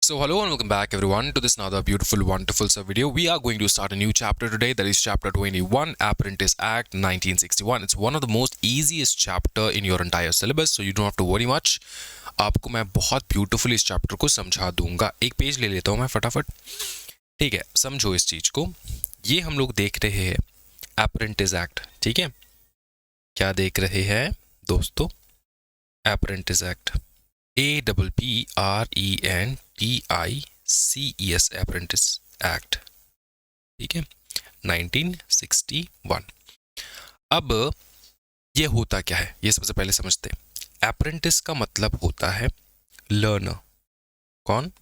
So hello and welcome back everyone to this another beautiful wonderful video. We are going to start a new chapter today, that is chapter 21, Apprentice Act 1961. It's one of the most easiest chapter in your entire syllabus, so you don't have to worry much. आपको मैं बहुत beautifully इस chapter को समझा दूंगा. एक page ले लेता हूँ मैं फटाफट. ठीक है, समझो इस चीज को. ये हम लोग देख रहे हैं अप्रेंटिस एक्ट. ठीक है, क्या देख रहे हैं दोस्तों? Apprentice act. APPRENTICES apprentice act. ठीक है, 1961. अब ये होता क्या है, ये सबसे पहले समझते हैं. अप्रेंटिस का मतलब होता है लर्नर. कौन?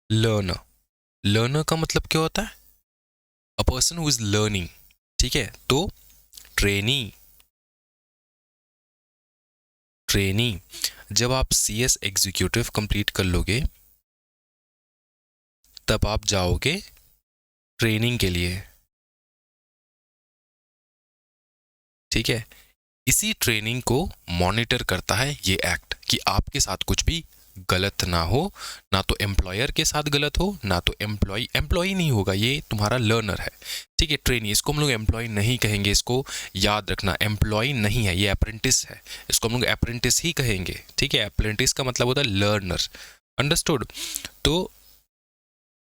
लर्नर. लर्नर का मतलब क्या होता है? अ पर्सन हु इज लर्निंग. ठीक है, तो ट्रेनी. ट्रेनी. जब आप CS एग्जीक्यूटिव कंप्लीट कर लोगे तब आप जाओगे ट्रेनिंग के लिए. ठीक है, इसी ट्रेनिंग को मॉनिटर करता है ये एक्ट कि आपके साथ कुछ भी गलत ना हो. ना तो एम्प्लॉयर के साथ गलत हो, ना तो एम्प्लॉय नहीं होगा, ये तुम्हारा लर्नर है. ठीक है, ट्रेनी. इसको हम लोग एम्प्लॉय नहीं कहेंगे, इसको याद रखना. एम्प्लॉय नहीं है, ये अप्रेंटिस है. इसको हम लोग अप्रेंटिस ही कहेंगे. ठीक है, अप्रेंटिस का मतलब होता है लर्नर. अंडरस्टूड? तो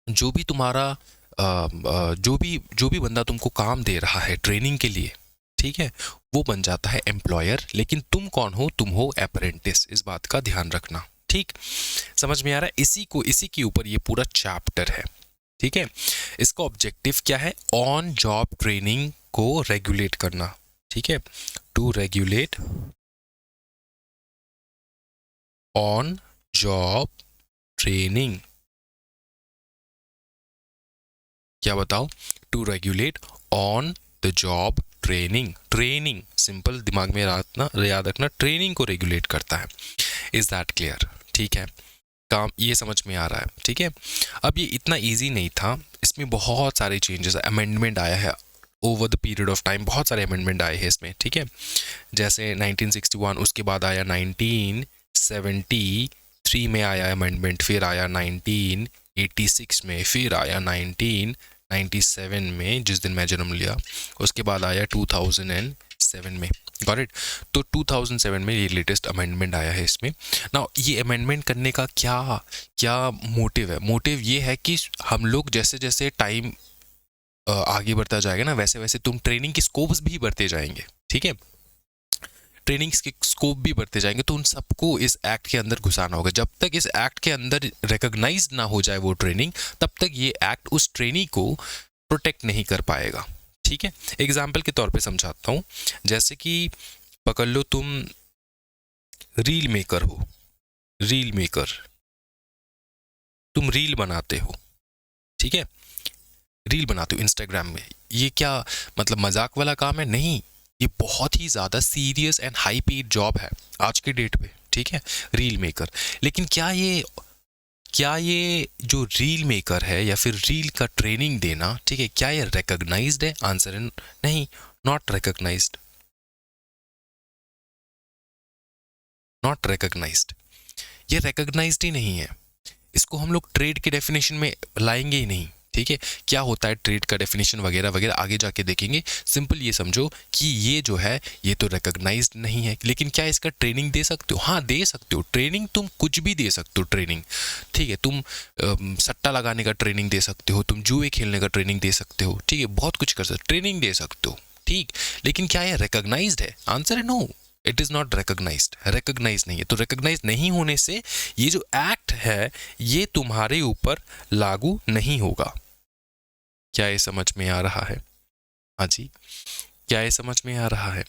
जो भी तुम्हारा जो भी बंदा तुमको काम दे रहा है ट्रेनिंग के लिए, ठीक है, वो बन जाता है एम्प्लॉयर. लेकिन तुम कौन हो? तुम हो अप्रेंटिस. इस बात का ध्यान रखना. ठीक, समझ में आ रहा है? इसी के ऊपर ये पूरा चैप्टर है. ठीक है, इसका ऑब्जेक्टिव क्या है? ऑन जॉब ट्रेनिंग को रेगुलेट करना. ठीक है, to regulate on job training. क्या बताओ? To regulate on the job training. Training simple दिमाग में याद रखना, ट्रेनिंग को रेगुलेट करता है. Is that clear? ठीक है, काम ये समझ में आ रहा है. ठीक है, अब ये इतना इजी नहीं था, इसमें बहुत सारे चेंजेस, अमेंडमेंट आया है over the period of time. बहुत सारे अमेंडमेंट आए हैं इसमें. ठीक है, जैसे 1961, उसके बाद आया 1973 में आया अमेंडमेंट, फिर आया 1986 में, फिर आया 1997 में जिस दिन मैं जन्म लिया, उसके बाद आया 2007 में. Got it? तो 2007 में ये लेटेस्ट अमेंडमेंट आया है इसमें. ना ये अमेंडमेंट करने का क्या मोटिव है? मोटिव ये है कि हम लोग जैसे जैसे टाइम आगे बढ़ता जाएगा ना, वैसे वैसे तुम ट्रेनिंग के स्कोप्स भी बढ़ते जाएंगे. ठीक है, ट्रेनिंग के स्कोप भी बढ़ते जाएंगे, तो उन सबको इस एक्ट के अंदर घुसाना होगा. जब तक इस एक्ट के अंदर रिकॉग्नाइज ना हो जाए वो ट्रेनिंग, तब तक ये एक्ट उस ट्रेनी को प्रोटेक्ट नहीं कर पाएगा. ठीक है, एग्जाम्पल के तौर पे समझाता हूँ. जैसे कि पकड़ लो तुम रील मेकर हो. रील मेकर, तुम रील बनाते हो. ठीक है, रील बनाते हो इंस्टाग्राम में. ये क्या मतलब मजाक वाला काम है? नहीं, ये बहुत ही ज़्यादा serious and high paid job है आज के डेट पे. ठीक है, रील मेकर. लेकिन क्या ये जो रील मेकर है या फिर रील का ट्रेनिंग देना, ठीक है, क्या ये रिकॉग्नाइज्ड है? आंसर है नहीं, नॉट रिकॉग्नाइज्ड. Not recognised. ये रिकॉग्नाइज्ड ही नहीं है. इसको हम लोग ट्रेड के डेफिनेशन में लाएंगे ही नहीं. ठीक है, क्या होता है ट्रेड का डेफिनेशन वगैरह वगैरह आगे जाके देखेंगे. सिंपल ये समझो कि ये जो है ये तो रिकॉग्नाइज्ड नहीं है. लेकिन क्या इसका ट्रेनिंग दे सकते हो? हाँ, दे सकते हो. ट्रेनिंग तुम कुछ भी दे सकते हो. ट्रेनिंग, ठीक है, तुम सट्टा लगाने का ट्रेनिंग दे सकते हो, तुम जुए खेलने का ट्रेनिंग दे सकते हो. ठीक है, बहुत कुछ कर सकते हो, ट्रेनिंग दे सकते हो. ठीक, लेकिन क्या ये रिकॉग्नाइज्ड है? आंसर है no, it is not recognised. Recognise नहीं है. तो रिकॉग्नाइज नहीं होने से ये जो एक्ट है ये तुम्हारे ऊपर लागू नहीं होगा. क्या ये समझ में आ रहा है? हाँ जी, क्या ये समझ में आ रहा है?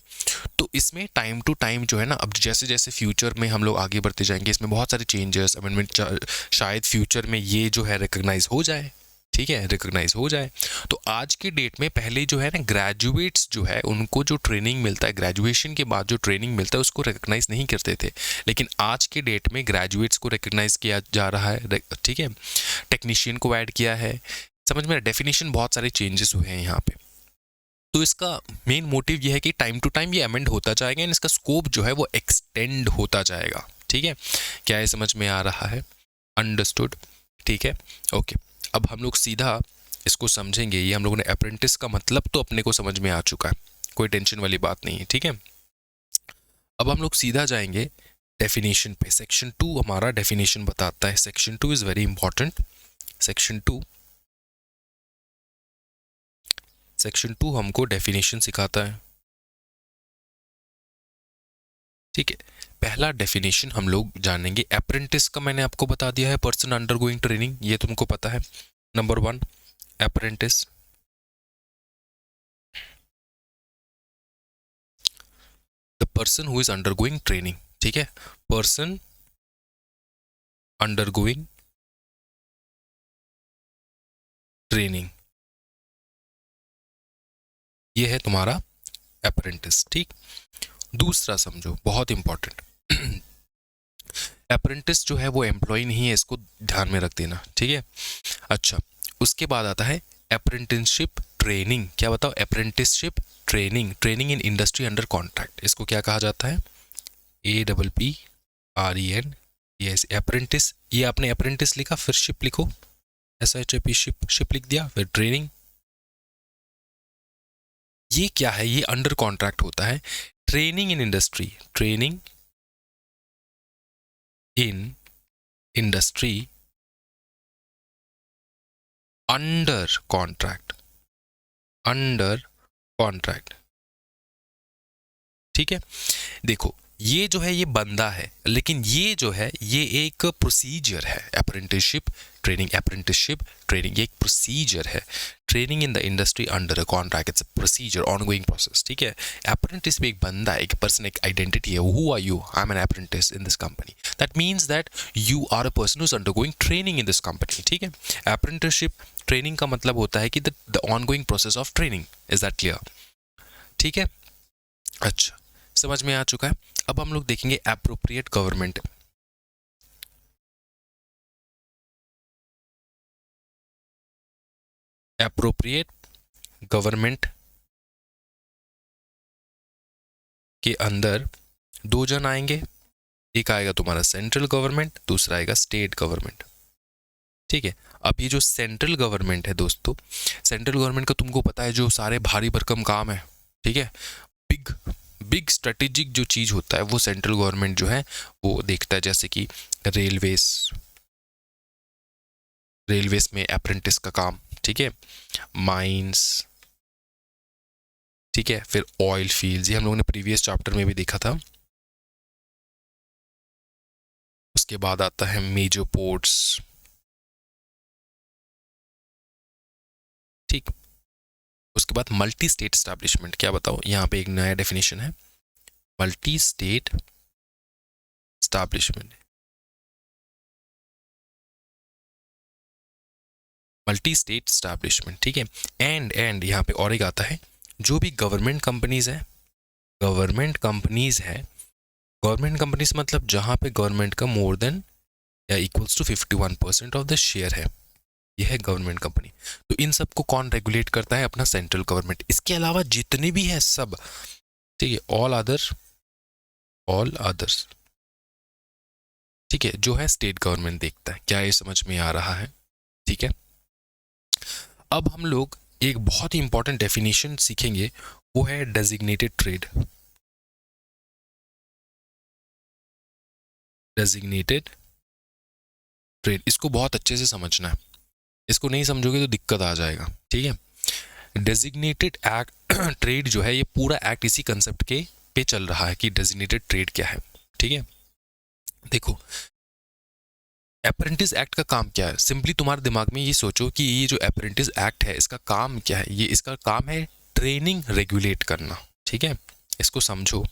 तो इसमें टाइम टू टाइम जो है ना, अब जैसे जैसे फ्यूचर में हम लोग आगे बढ़ते जाएंगे, इसमें बहुत सारे चेंजेस, अमेंडमेंट, शायद फ्यूचर में ये जो है रिकॉग्नाइज हो जाए. ठीक है, रिकॉग्नाइज हो जाए. तो आज के डेट में पहले जो है ना, ग्रेजुएट्स जो है उनको जो ट्रेनिंग मिलता है, ग्रेजुएशन के बाद जो ट्रेनिंग मिलता है उसको रिकॉग्नाइज नहीं करते थे. लेकिन आज के डेट में ग्रेजुएट्स को रिकॉग्नाइज किया जा रहा है. ठीक है, टेक्नीशियन को ऐड किया है. समझ में? डेफिनेशन बहुत सारे चेंजेस हुए हैं यहाँ पे. तो इसका मेन मोटिव ये है कि टाइम टू टाइम ये अमेंड होता जाएगा एंड इसका स्कोप जो है वो एक्सटेंड होता जाएगा. ठीक है, क्या ये समझ में आ रहा है? अंडरस्टूड, ठीक है, ओके। अब हम लोग सीधा इसको समझेंगे। ये हम लोगों ने अप्रेंटिस का मतलब तो अपने को समझ में आ चुका है, कोई टेंशन वाली बात नहीं है, ठीक है। अब हम लोग सीधा जाएंगे डेफिनेशन पे। सेक्शन 2 हमारा डेफिनेशन बताता है। Section 2 is very important. Section 2 हमको डेफिनेशन सिखाता है, ठीक है। पहला डेफिनेशन हम लोग जानेंगे अप्रेंटिस का। मैंने आपको बता दिया है, पर्सन अंडरगोइंग ट्रेनिंग, ये तुमको पता है। Number 1 apprentice, the person who is undergoing training, ठीक है। पर्सन अंडरगोइंग ट्रेनिंग, ये है तुम्हारा अप्रेंटिस, ठीक। दूसरा समझो, बहुत इंपॉर्टेंट, अप्रेंटिस जो है वो एम्प्लॉय नहीं है, इसको ध्यान में रख देना, ठीक है। अच्छा, उसके बाद आता है अप्रेंटिसशिप ट्रेनिंग। क्या बताओ? Apprenticeship training, training in industry under contract, इसको क्या कहा जाता है? APPREN, yes apprentice. ये आपने अप्रेंटिस लिखा, फिर शिप लिखो, SHIP, शिप लिख दिया, फिर ट्रेनिंग। ये क्या है? ये अंडर कॉन्ट्रैक्ट होता है। Training in industry, training in industry under contract, under contract, ठीक है। देखो, ये जो है ये बंदा है, लेकिन ये जो है ये एक प्रोसीजर है। अप्रेंटिसशिप ट्रेनिंग, अप्रेंटिसशिप ट्रेनिंग, ये एक प्रोसीजर है। Training in the industry under a contract, it's a procedure, ongoing process, ठीक है। अप्रेंटिस भी एक बंदा है, एक पर्सन, एक आइडेंटिटी है। Who are you? I am an apprentice in this company. That means that you are a person who is undergoing training in this company, ठीक है। अप्रेंटिसशिप ट्रेनिंग का मतलब होता है कि the ongoing process of training. Is that clear? ठीक है, अच्छा, समझ में आ चुका है। अब हम लोग देखेंगे एप्रोप्रिएट गवर्नमेंट। एप्रोप्रिएट गवर्नमेंट के अंदर दो जन आएंगे, एक आएगा तुम्हारा सेंट्रल गवर्नमेंट, दूसरा आएगा स्टेट गवर्नमेंट, ठीक है। अब ये जो सेंट्रल गवर्नमेंट है दोस्तों, सेंट्रल गवर्नमेंट का तुमको पता है जो सारे भारी भरकम काम है, ठीक है, बिग बिग स्ट्रेटेजिक जो चीज होता है वो सेंट्रल गवर्नमेंट जो है वो देखता है। जैसे कि रेलवेज में अप्रेंटिस का काम, ठीक है, माइंस, ठीक है, फिर ऑयल फील्ड्स, ये हम लोगों ने प्रीवियस चैप्टर में भी देखा था। उसके बाद आता है मेजर पोर्ट्स, ठीक। उसके बाद मल्टी स्टेट एस्टैब्लिशमेंट। क्या बताओ? यहाँ पे एक नया डेफिनेशन है, multi state establishment, multi state establishment, ठीक है। एंड यहाँ पे और एक आता है, जो भी गवर्नमेंट कंपनीज है, गवर्नमेंट कंपनीज है, गवर्नमेंट कंपनीज मतलब जहाँ पे गवर्नमेंट का मोर देन या equals to 51% of the share है, यह है गवर्नमेंट कंपनी। तो इन सब को कौन रेगुलेट करता है? अपना सेंट्रल गवर्नमेंट। इसके अलावा जितने भी है सब, ठीक है, ऑल अदर्स, ठीक है, जो है स्टेट गवर्नमेंट देखता है। क्या ये समझ में आ रहा है? ठीक है। अब हम लोग एक बहुत ही इंपॉर्टेंट डेफिनेशन सीखेंगे, वो है डेजिग्नेटेड ट्रेड। डेजिग्नेटेड ट्रेड, इसको बहुत अच्छे से समझना है, इसको नहीं समझोगे तो दिक्कत आ जाएगा, ठीक है। डेजिग्नेटेड एक्ट ट्रेड जो है, ये पूरा एक्ट इसी कंसेप्ट के पे चल रहा है कि डेजिग्नेटेड ट्रेड क्या है, ठीक है। देखो, अप्रेंटिस एक्ट का काम क्या है? सिंपली तुम्हारे दिमाग में ये सोचो कि ये जो अप्रेंटिस एक्ट है इसका काम क्या है। ये इसका काम है ट्रेनिंग रेगुलेट करना, ठीक है, इसको समझो।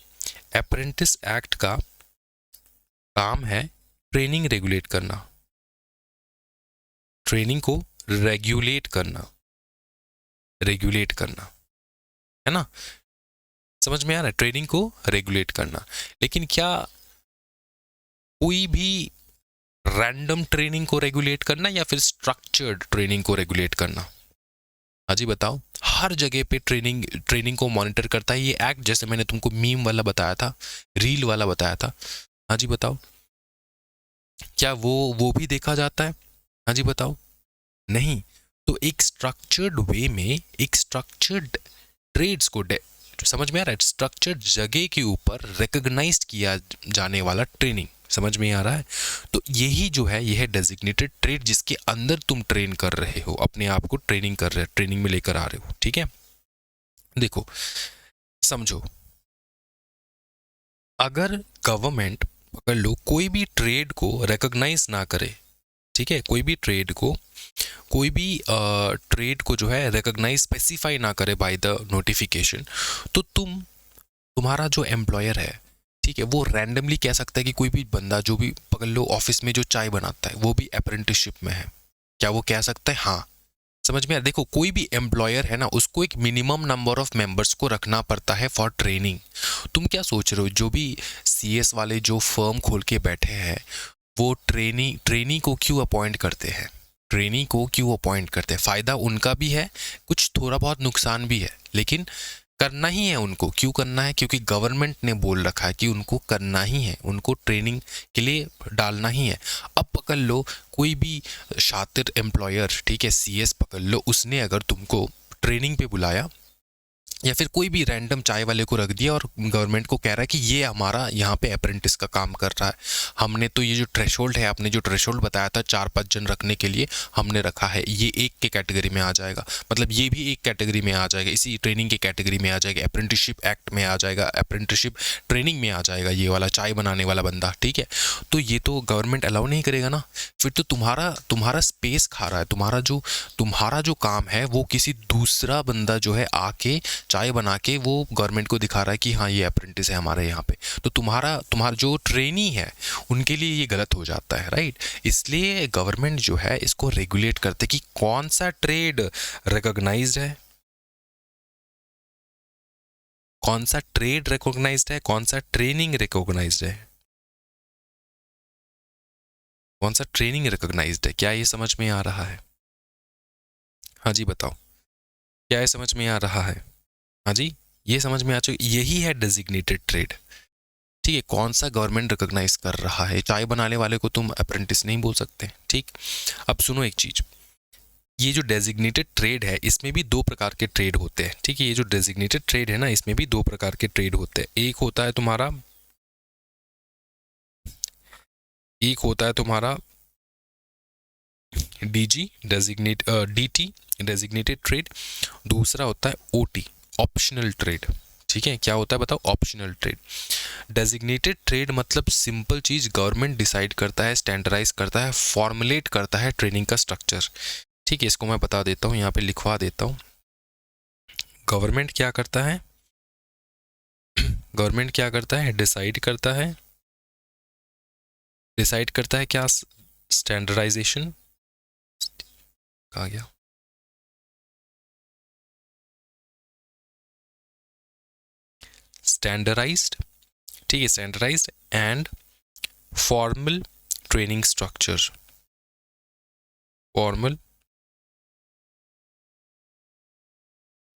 अप्रेंटिस एक्ट का काम है ट्रेनिंग रेगुलेट करना, ट्रेनिंग को रेगुलेट करना, है ना? समझ में आ रहा है? ट्रेनिंग को रेगुलेट करना। लेकिन क्या कोई भी रैंडम ट्रेनिंग को रेगुलेट करना या फिर स्ट्रक्चर्ड ट्रेनिंग को रेगुलेट करना? हाँ जी बताओ। हर जगह पे ट्रेनिंग को मॉनिटर करता है ये एक्ट। जैसे मैंने तुमको मीम वाला बताया था, रील वाला बताया था। हाँ जी बताओ। क्या वो भी देखा जाता है? हाँ जी बताओ। नहीं। तो एक स्ट्रक्चर्ड वे में एक स्ट्रक्चर्ड ट्रेड्स को समझ में आ रहा है, स्ट्रक्चर्ड जगह के ऊपर रिकॉग्नाइज किया जाने वाला ट्रेनिंग, समझ में आ रहा है? तो यही जो है यह डेजिग्नेटेड ट्रेड जिसके अंदर तुम ट्रेन कर रहे हो, अपने आप को ट्रेनिंग कर रहे हो, ट्रेनिंग में लेकर आ रहे हो, ठीक है? देखो, समझो, अगर गवर्नमेंट, अगर लोग कोई भी ट्रेड को रिकॉग्नाइज ना करे, ठीक है, कोई भी ट्रेड को, कोई भी ट्रेड को जो है रिकॉग्नाइज स्पेसिफाई ना करे बाय द नोटिफिकेशन, तो तुम्हारा जो एम्प्लॉयर है, ठीक है, वो रैंडमली कह सकता है कि कोई भी बंदा जो भी पकड़ लो ऑफिस में जो चाय बनाता है वो भी अप्रेंटिसशिप में है, क्या वो कह सकता है? हाँ। समझ में? देखो, कोई भी एम्प्लॉयर है ना, उसको एक मिनिमम नंबर ऑफ मेंबर्स को रखना पड़ता है फॉर ट्रेनिंग। तुम क्या सोच रहे हो, जो भी सीएस वाले जो फर्म खोल के बैठे हैं, वो ट्रेनी को क्यों अपॉइंट करते हैं? ट्रेनी को क्यों अपॉइंट करते हैं? फायदा उनका भी है, कुछ थोड़ा बहुत नुकसान भी है, लेकिन करना ही है उनको। क्यों करना है? क्योंकि गवर्नमेंट ने बोल रखा है कि उनको करना ही है, उनको ट्रेनिंग के लिए डालना ही है। अब पकड़ लो कोई भी शातिर एम्प्लॉयर, ठीक है, सीएस पकड़ लो, उसने अगर तुमको ट्रेनिंग पे बुलाया, या फिर कोई भी रैंडम चाय वाले को रख दिया और गवर्नमेंट को कह रहा है कि ये हमारा यहाँ पे अप्रेंटिस का काम कर रहा है, हमने तो ये जो थ्रेशोल्ड है, आपने जो थ्रेशोल्ड बताया था 4-5 जन रखने के लिए, हमने रखा है, ये एक के कैटेगरी में आ जाएगा, मतलब ये भी एक कैटेगरी में आ जाएगा, इसी ट्रेनिंग के कैटेगरी में आ जाएगा, अप्रेंटिसशिप एक्ट में आ जाएगा, अप्रेंटिसशिप ट्रेनिंग में आ जाएगा, ये वाला चाय बनाने वाला बंदा, ठीक है? तो ये तो गवर्नमेंट अलाउ नहीं करेगा ना, फिर तो तुम्हारा स्पेस खा रहा है, तुम्हारा जो काम है वो किसी दूसरा बंदा जो है आके चाय बना के वो गवर्नमेंट को दिखा रहा है कि हाँ ये अप्रेंटिस है हमारे यहाँ पे, तो तुम्हारा जो ट्रेनी है उनके लिए ये गलत हो जाता है, राइट? इसलिए गवर्नमेंट जो है इसको रेगुलेट करते कि कौन सा ट्रेड रिकॉग्नाइज्ड है, कौन सा ट्रेड रिकॉग्नाइज्ड है, कौन सा ट्रेनिंग रिकॉग्नाइज्ड है, कौन सा ट्रेनिंग रिकॉग्नाइज्ड है। क्या ये समझ में आ रहा है? हाँ जी बताओ, क्या ये समझ में आ रहा है? हाँ जी, ये समझ में आ चुकी, यही है डेजिग्नेटेड ट्रेड, ठीक है? कौन सा गवर्नमेंट रिकॉग्नाइज कर रहा है, चाय बनाने वाले को तुम अप्रेंटिस नहीं बोल सकते, ठीक? अब सुनो एक चीज, ये जो डेजिग्नेटेड ट्रेड है इसमें भी दो प्रकार के ट्रेड होते हैं, ठीक है? ये जो डेजिग्नेटेड ट्रेड है ना, इसमें भी दो प्रकार के ट्रेड होते हैं। एक होता है तुम्हारा डीजी, डीटी, डेजिग्नेटेड ट्रेड। दूसरा होता है ओटी, ऑप्शनल ट्रेड, ठीक है? क्या होता है बताओ? Optional trade. डेजिग्नेटेड ट्रेड मतलब सिंपल चीज, गवर्नमेंट डिसाइड करता है, स्टैंडर्डाइज करता है, फॉर्मुलेट करता है ट्रेनिंग का स्ट्रक्चर, ठीक है? इसको मैं बता देता हूँ, यहाँ पे लिखवा देता हूँ। गवर्नमेंट क्या करता है? गवर्नमेंट क्या करता है? डिसाइड करता है क्या? स्टैंडर्डाइजेशन, कहा गया, स्टैंडर्डाइज्ड, ठीक है, standardised and formal training structure, formal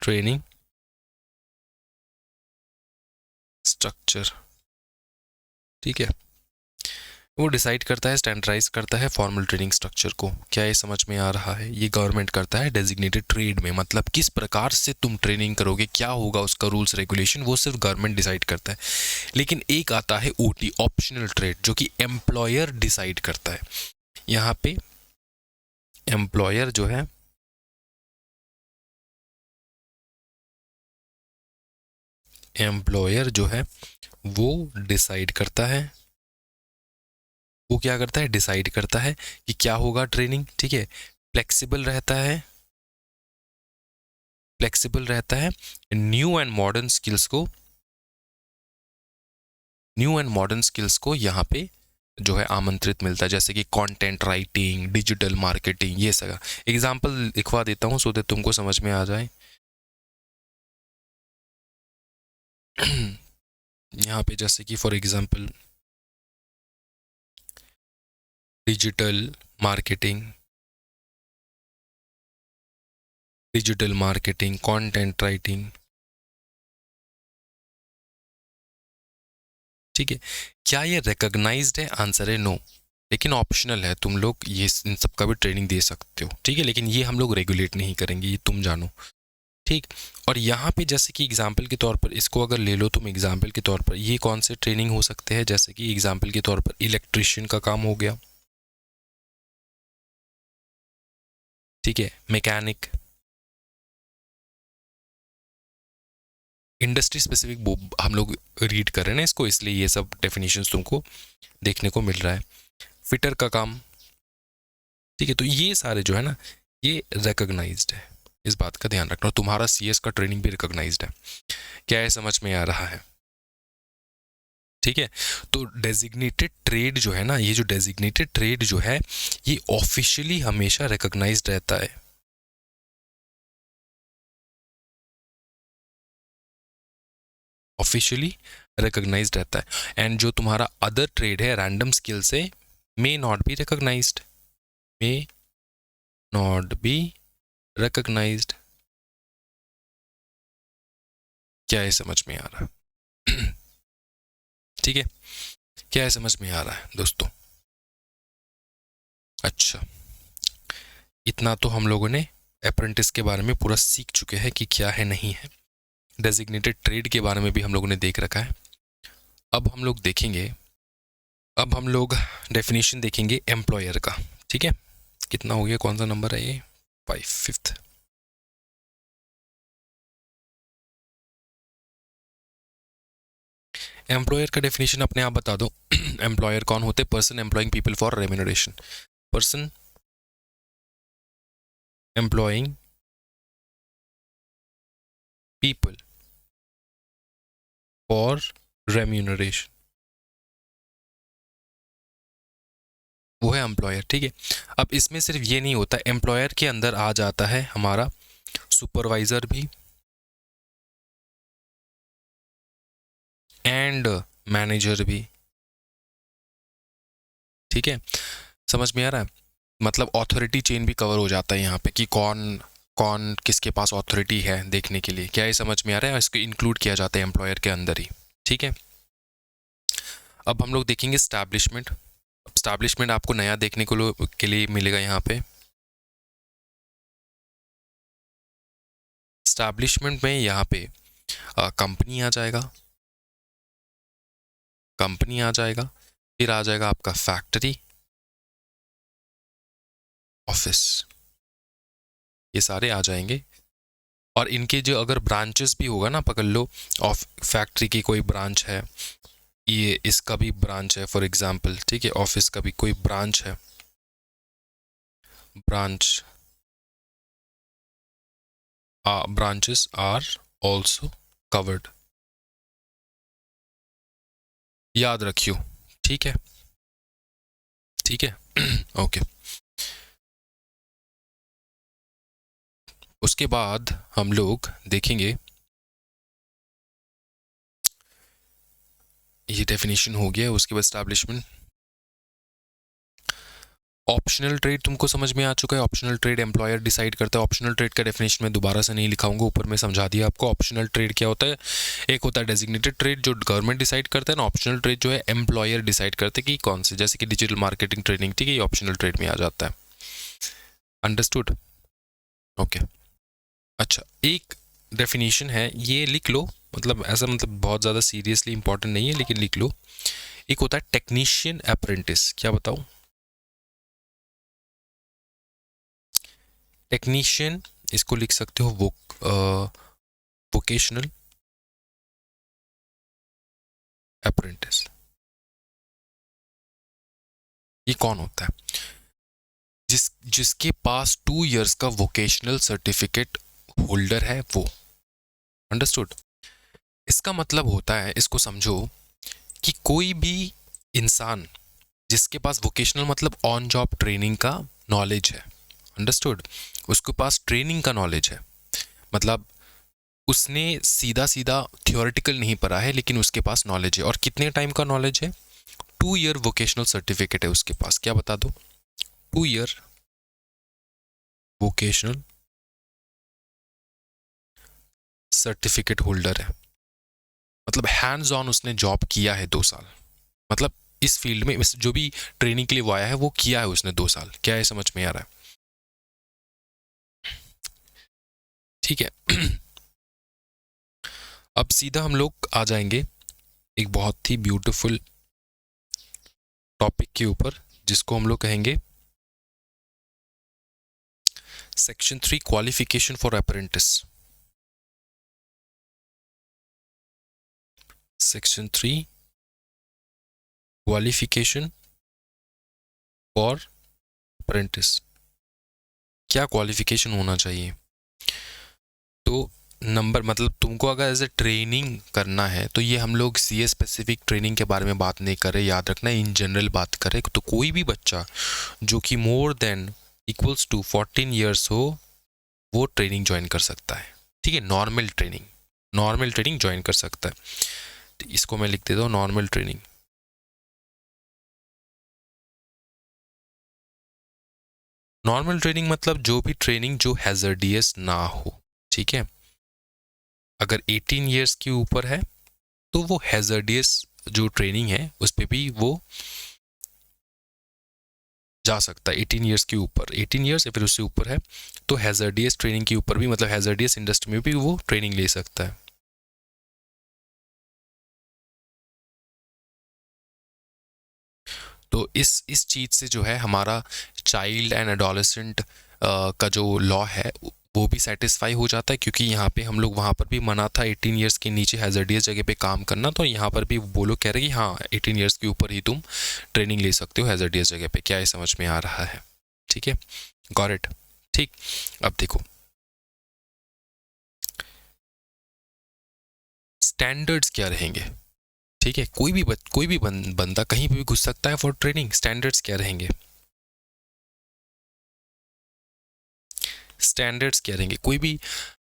training structure, ठीक है? वो डिसाइड करता है, स्टैंडर्डाइज करता है फॉर्मल ट्रेनिंग स्ट्रक्चर को। क्या ये समझ में आ रहा है? ये गवर्नमेंट करता है डेजिग्नेटेड ट्रेड में, मतलब किस प्रकार से तुम ट्रेनिंग करोगे, क्या होगा उसका रूल्स रेगुलेशन, वो सिर्फ गवर्नमेंट डिसाइड करता है। लेकिन एक आता है ओटी, ऑप्शनल ट्रेड, जो कि एम्प्लॉयर डिसाइड करता है। यहाँ पे एम्प्लॉयर जो है, एम्प्लॉयर जो है वो डिसाइड करता है, वो क्या करता है? डिसाइड करता है कि क्या होगा ट्रेनिंग, ठीक है? फ्लेक्सिबल रहता है, फ्लेक्सिबल रहता है, न्यू एंड मॉडर्न स्किल्स को, न्यू एंड मॉडर्न स्किल्स को यहाँ पे जो है आमंत्रित मिलता है, जैसे कि कंटेंट राइटिंग, डिजिटल मार्केटिंग, ये सब। एग्जांपल लिखवा देता हूँ सो दैट तुमको समझ में आ जाए। यहाँ पे जैसे कि for example digital marketing, digital marketing, content writing, ठीक है? क्या ये रिकॉग्नाइज्ड है? आंसर है नो। लेकिन ऑप्शनल है, तुम लोग ये इन सब का भी ट्रेनिंग दे सकते हो, ठीक है, लेकिन ये हम लोग रेगुलेट नहीं करेंगे, ये तुम जानो, ठीक। और यहाँ पे जैसे कि एग्जाम्पल के तौर पर इसको अगर ले लो तुम एग्जाम्पल के तौर पर, ये कौन से ट्रेनिंग हो सकते हैं, जैसे कि एग्जाम्पल के तौर पर इलेक्ट्रिशियन का काम हो गया, ठीक है, मैकेनिक, इंडस्ट्री स्पेसिफिक हम लोग रीड कर रहे हैं ना इसको, इसलिए ये सब डेफिनेशंस तुमको देखने को मिल रहा है। फिटर का काम, ठीक है, तो ये सारे जो है ना ये रिकॉग्नाइज्ड है, इस बात का ध्यान रखना। और तुम्हारा सीएस का ट्रेनिंग भी रिकॉग्नाइज्ड है, क्या है समझ में आ रहा है, ठीक है। तो डेजिग्नेटेड ट्रेड जो है ना, ये जो डेजिग्नेटेड ट्रेड जो है ये ऑफिशियली हमेशा रिकॉग्नाइज्ड रहता है, ऑफिशियली रिकॉग्नाइज्ड रहता है। एंड जो तुम्हारा अदर ट्रेड है रैंडम स्किल से, may not be recognised, may not be recognised. क्या है समझ में आ रहा है ठीक है, क्या है समझ में आ रहा है दोस्तों। अच्छा, इतना तो हम लोगों ने अप्रेंटिस के बारे में पूरा सीख चुके हैं कि क्या है नहीं है, डेजिग्नेटेड ट्रेड के बारे में भी हम लोगों ने देख रखा है। अब हम लोग देखेंगे, अब हम लोग डेफिनेशन देखेंगे एम्प्लॉयर का, ठीक है। कितना हो गया, कौन सा नंबर है ये, 5th। एम्प्लॉयर का डेफिनेशन अपने आप बता दो एम्प्लॉयर कौन होते, person employing people for remuneration, person employing people for remuneration, वो है एम्प्लॉयर, ठीक है। अब इसमें सिर्फ ये नहीं होता, एम्प्लॉयर के अंदर आ जाता है हमारा सुपरवाइजर भी एंड मैनेजर भी, ठीक है, समझ में आ रहा है। मतलब ऑथोरिटी चेन भी कवर हो जाता है यहाँ पे कि कौन कौन किसके पास ऑथोरिटी है देखने के लिए, क्या ये समझ में आ रहा है, इसको इंक्लूड किया जाता है एम्प्लॉयर के अंदर ही, ठीक है। अब हम लोग देखेंगे स्टैब्लिशमेंट। स्टैब्लिशमेंट आपको नया देखने को के लिए मिलेगा यहाँ पे। स्टैब्लिशमेंट में यहाँ पे कंपनी आ जाएगा, कंपनी आ जाएगा, फिर आ जाएगा आपका फैक्ट्री, ऑफिस, ये सारे आ जाएंगे। और इनके जो अगर ब्रांचेस भी होगा ना, पकड़ लो ऑफ फैक्ट्री की कोई ब्रांच है, ये इसका भी ब्रांच है फॉर एग्जांपल, ठीक है, ऑफिस का भी कोई ब्रांच है, branch branches are also covered, याद रखियो, ठीक है, ठीक है ओके। उसके बाद हम लोग देखेंगे, ये डेफिनेशन हो गया, उसके बाद एस्टैब्लिशमेंट। ऑप्शनल ट्रेड तुमको समझ में आ चुका है, ऑप्शनल ट्रेड एम्प्लॉयर डिसाइड करता है। ऑप्शनल ट्रेड का डेफिनेशन मैं दोबारा से नहीं लिखाऊंगा, ऊपर में समझा दिया आपको। ऑप्शनल ट्रेड क्या होता है, एक होता है डेजिग्नेटेड ट्रेड जो गवर्नमेंट डिसाइड करता है ना, ऑप्शनल ट्रेड जो है एम्प्लॉयर डिसाइड करते हैं कि कौन से, जैसे कि डिजिटल मार्केटिंग ट्रेनिंग, ठीक है, ये ऑप्शनल ट्रेड में आ जाता है, अंडरस्टूड, ओके। अच्छा, एक डेफिनेशन है, ये लिख लो, मतलब ऐसा मतलब बहुत ज़्यादा सीरियसली इंपॉर्टेंट नहीं है, लेकिन लिख लो। एक होता है टेक्नीशियन अप्रेंटिस, क्या बताऊं, टेक्नीशियन, इसको लिख सकते हो वोकेशनल अप्रेंटिस। ये कौन होता है, जिसके पास 2 इयर्स का वोकेशनल सर्टिफिकेट होल्डर है वो, अंडरस्टूड। इसका मतलब होता है, इसको समझो कि कोई भी इंसान जिसके पास वोकेशनल मतलब ऑन जॉब ट्रेनिंग का नॉलेज है, अंडरस्टूड, उसके पास ट्रेनिंग का नॉलेज है, मतलब उसने सीधा सीधा थियोरेटिकल नहीं पढ़ा है, लेकिन उसके पास नॉलेज है। और कितने टाइम का नॉलेज है, 2 ईयर वोकेशनल सर्टिफिकेट है उसके पास, क्या बता दो, 2 ईयर वोकेशनल सर्टिफिकेट होल्डर है, मतलब हैंड्स ऑन उसने जॉब किया है 2 साल, मतलब इस फील्ड में जो भी ट्रेनिंग के लिए वो आया है वो किया है उसने 2 साल। क्या है समझ में आ रहा है? ठीक है। अब सीधा हम लोग आ जाएंगे एक बहुत ही ब्यूटीफुल टॉपिक के ऊपर, जिसको हम लोग कहेंगे section 3 qualification for apprentice. Section 3 qualification for apprentice. क्या क्वालिफिकेशन होना चाहिए? तो नंबर मतलब तुमको अगर एज ए ट्रेनिंग करना है तो ये हम लोग सी स्पेसिफिक ट्रेनिंग के बारे में बात नहीं कर रहे, याद रखना, इन जनरल बात करें तो कोई भी बच्चा जो कि more than equals to 14 years हो वो ट्रेनिंग ज्वाइन कर सकता है। ठीक है, नॉर्मल ट्रेनिंग ज्वाइन कर सकता है। तो इसको मैं लिख देता हूँ नॉर्मल ट्रेनिंग। नॉर्मल ट्रेनिंग मतलब जो भी ट्रेनिंग जो हैजर्डियस ना हो। ठीक है, अगर 18 ईयर्स के ऊपर है तो वो हैजर्डियस जो ट्रेनिंग है उस पर भी वो जा सकता है। 18 ईयर्स के ऊपर, 18 ईयर्स या फिर उससे ऊपर है तो हैजर्डियस ट्रेनिंग के ऊपर भी, मतलब हैजर्डियस इंडस्ट्री में भी वो ट्रेनिंग ले सकता है। तो इस चीज़ से जो है हमारा चाइल्ड एंड एडोलेसेंट का जो लॉ है वो भी सेटिस्फाई हो जाता है, क्योंकि यहाँ पे हम लोग वहाँ पर भी मना था 18 ईयर्स के नीचे हैजर्डियस जगह पे काम करना, तो यहाँ पर भी वो लोग कह रहे हैं कि हाँ 18 ईयर्स के ऊपर ही तुम ट्रेनिंग ले सकते हो हैजर्डियस जगह पे। क्या ये समझ में आ रहा है? ठीक है, गॉट इट। ठीक, अब देखो स्टैंडर्ड्स क्या रहेंगे। ठीक है, कोई भी बंदा कहीं भी घुस सकता है फॉर ट्रेनिंग। स्टैंडर्ड्स क्या रहेंगे? स्टैंडर्ड्स क्या रहेंगे? कोई भी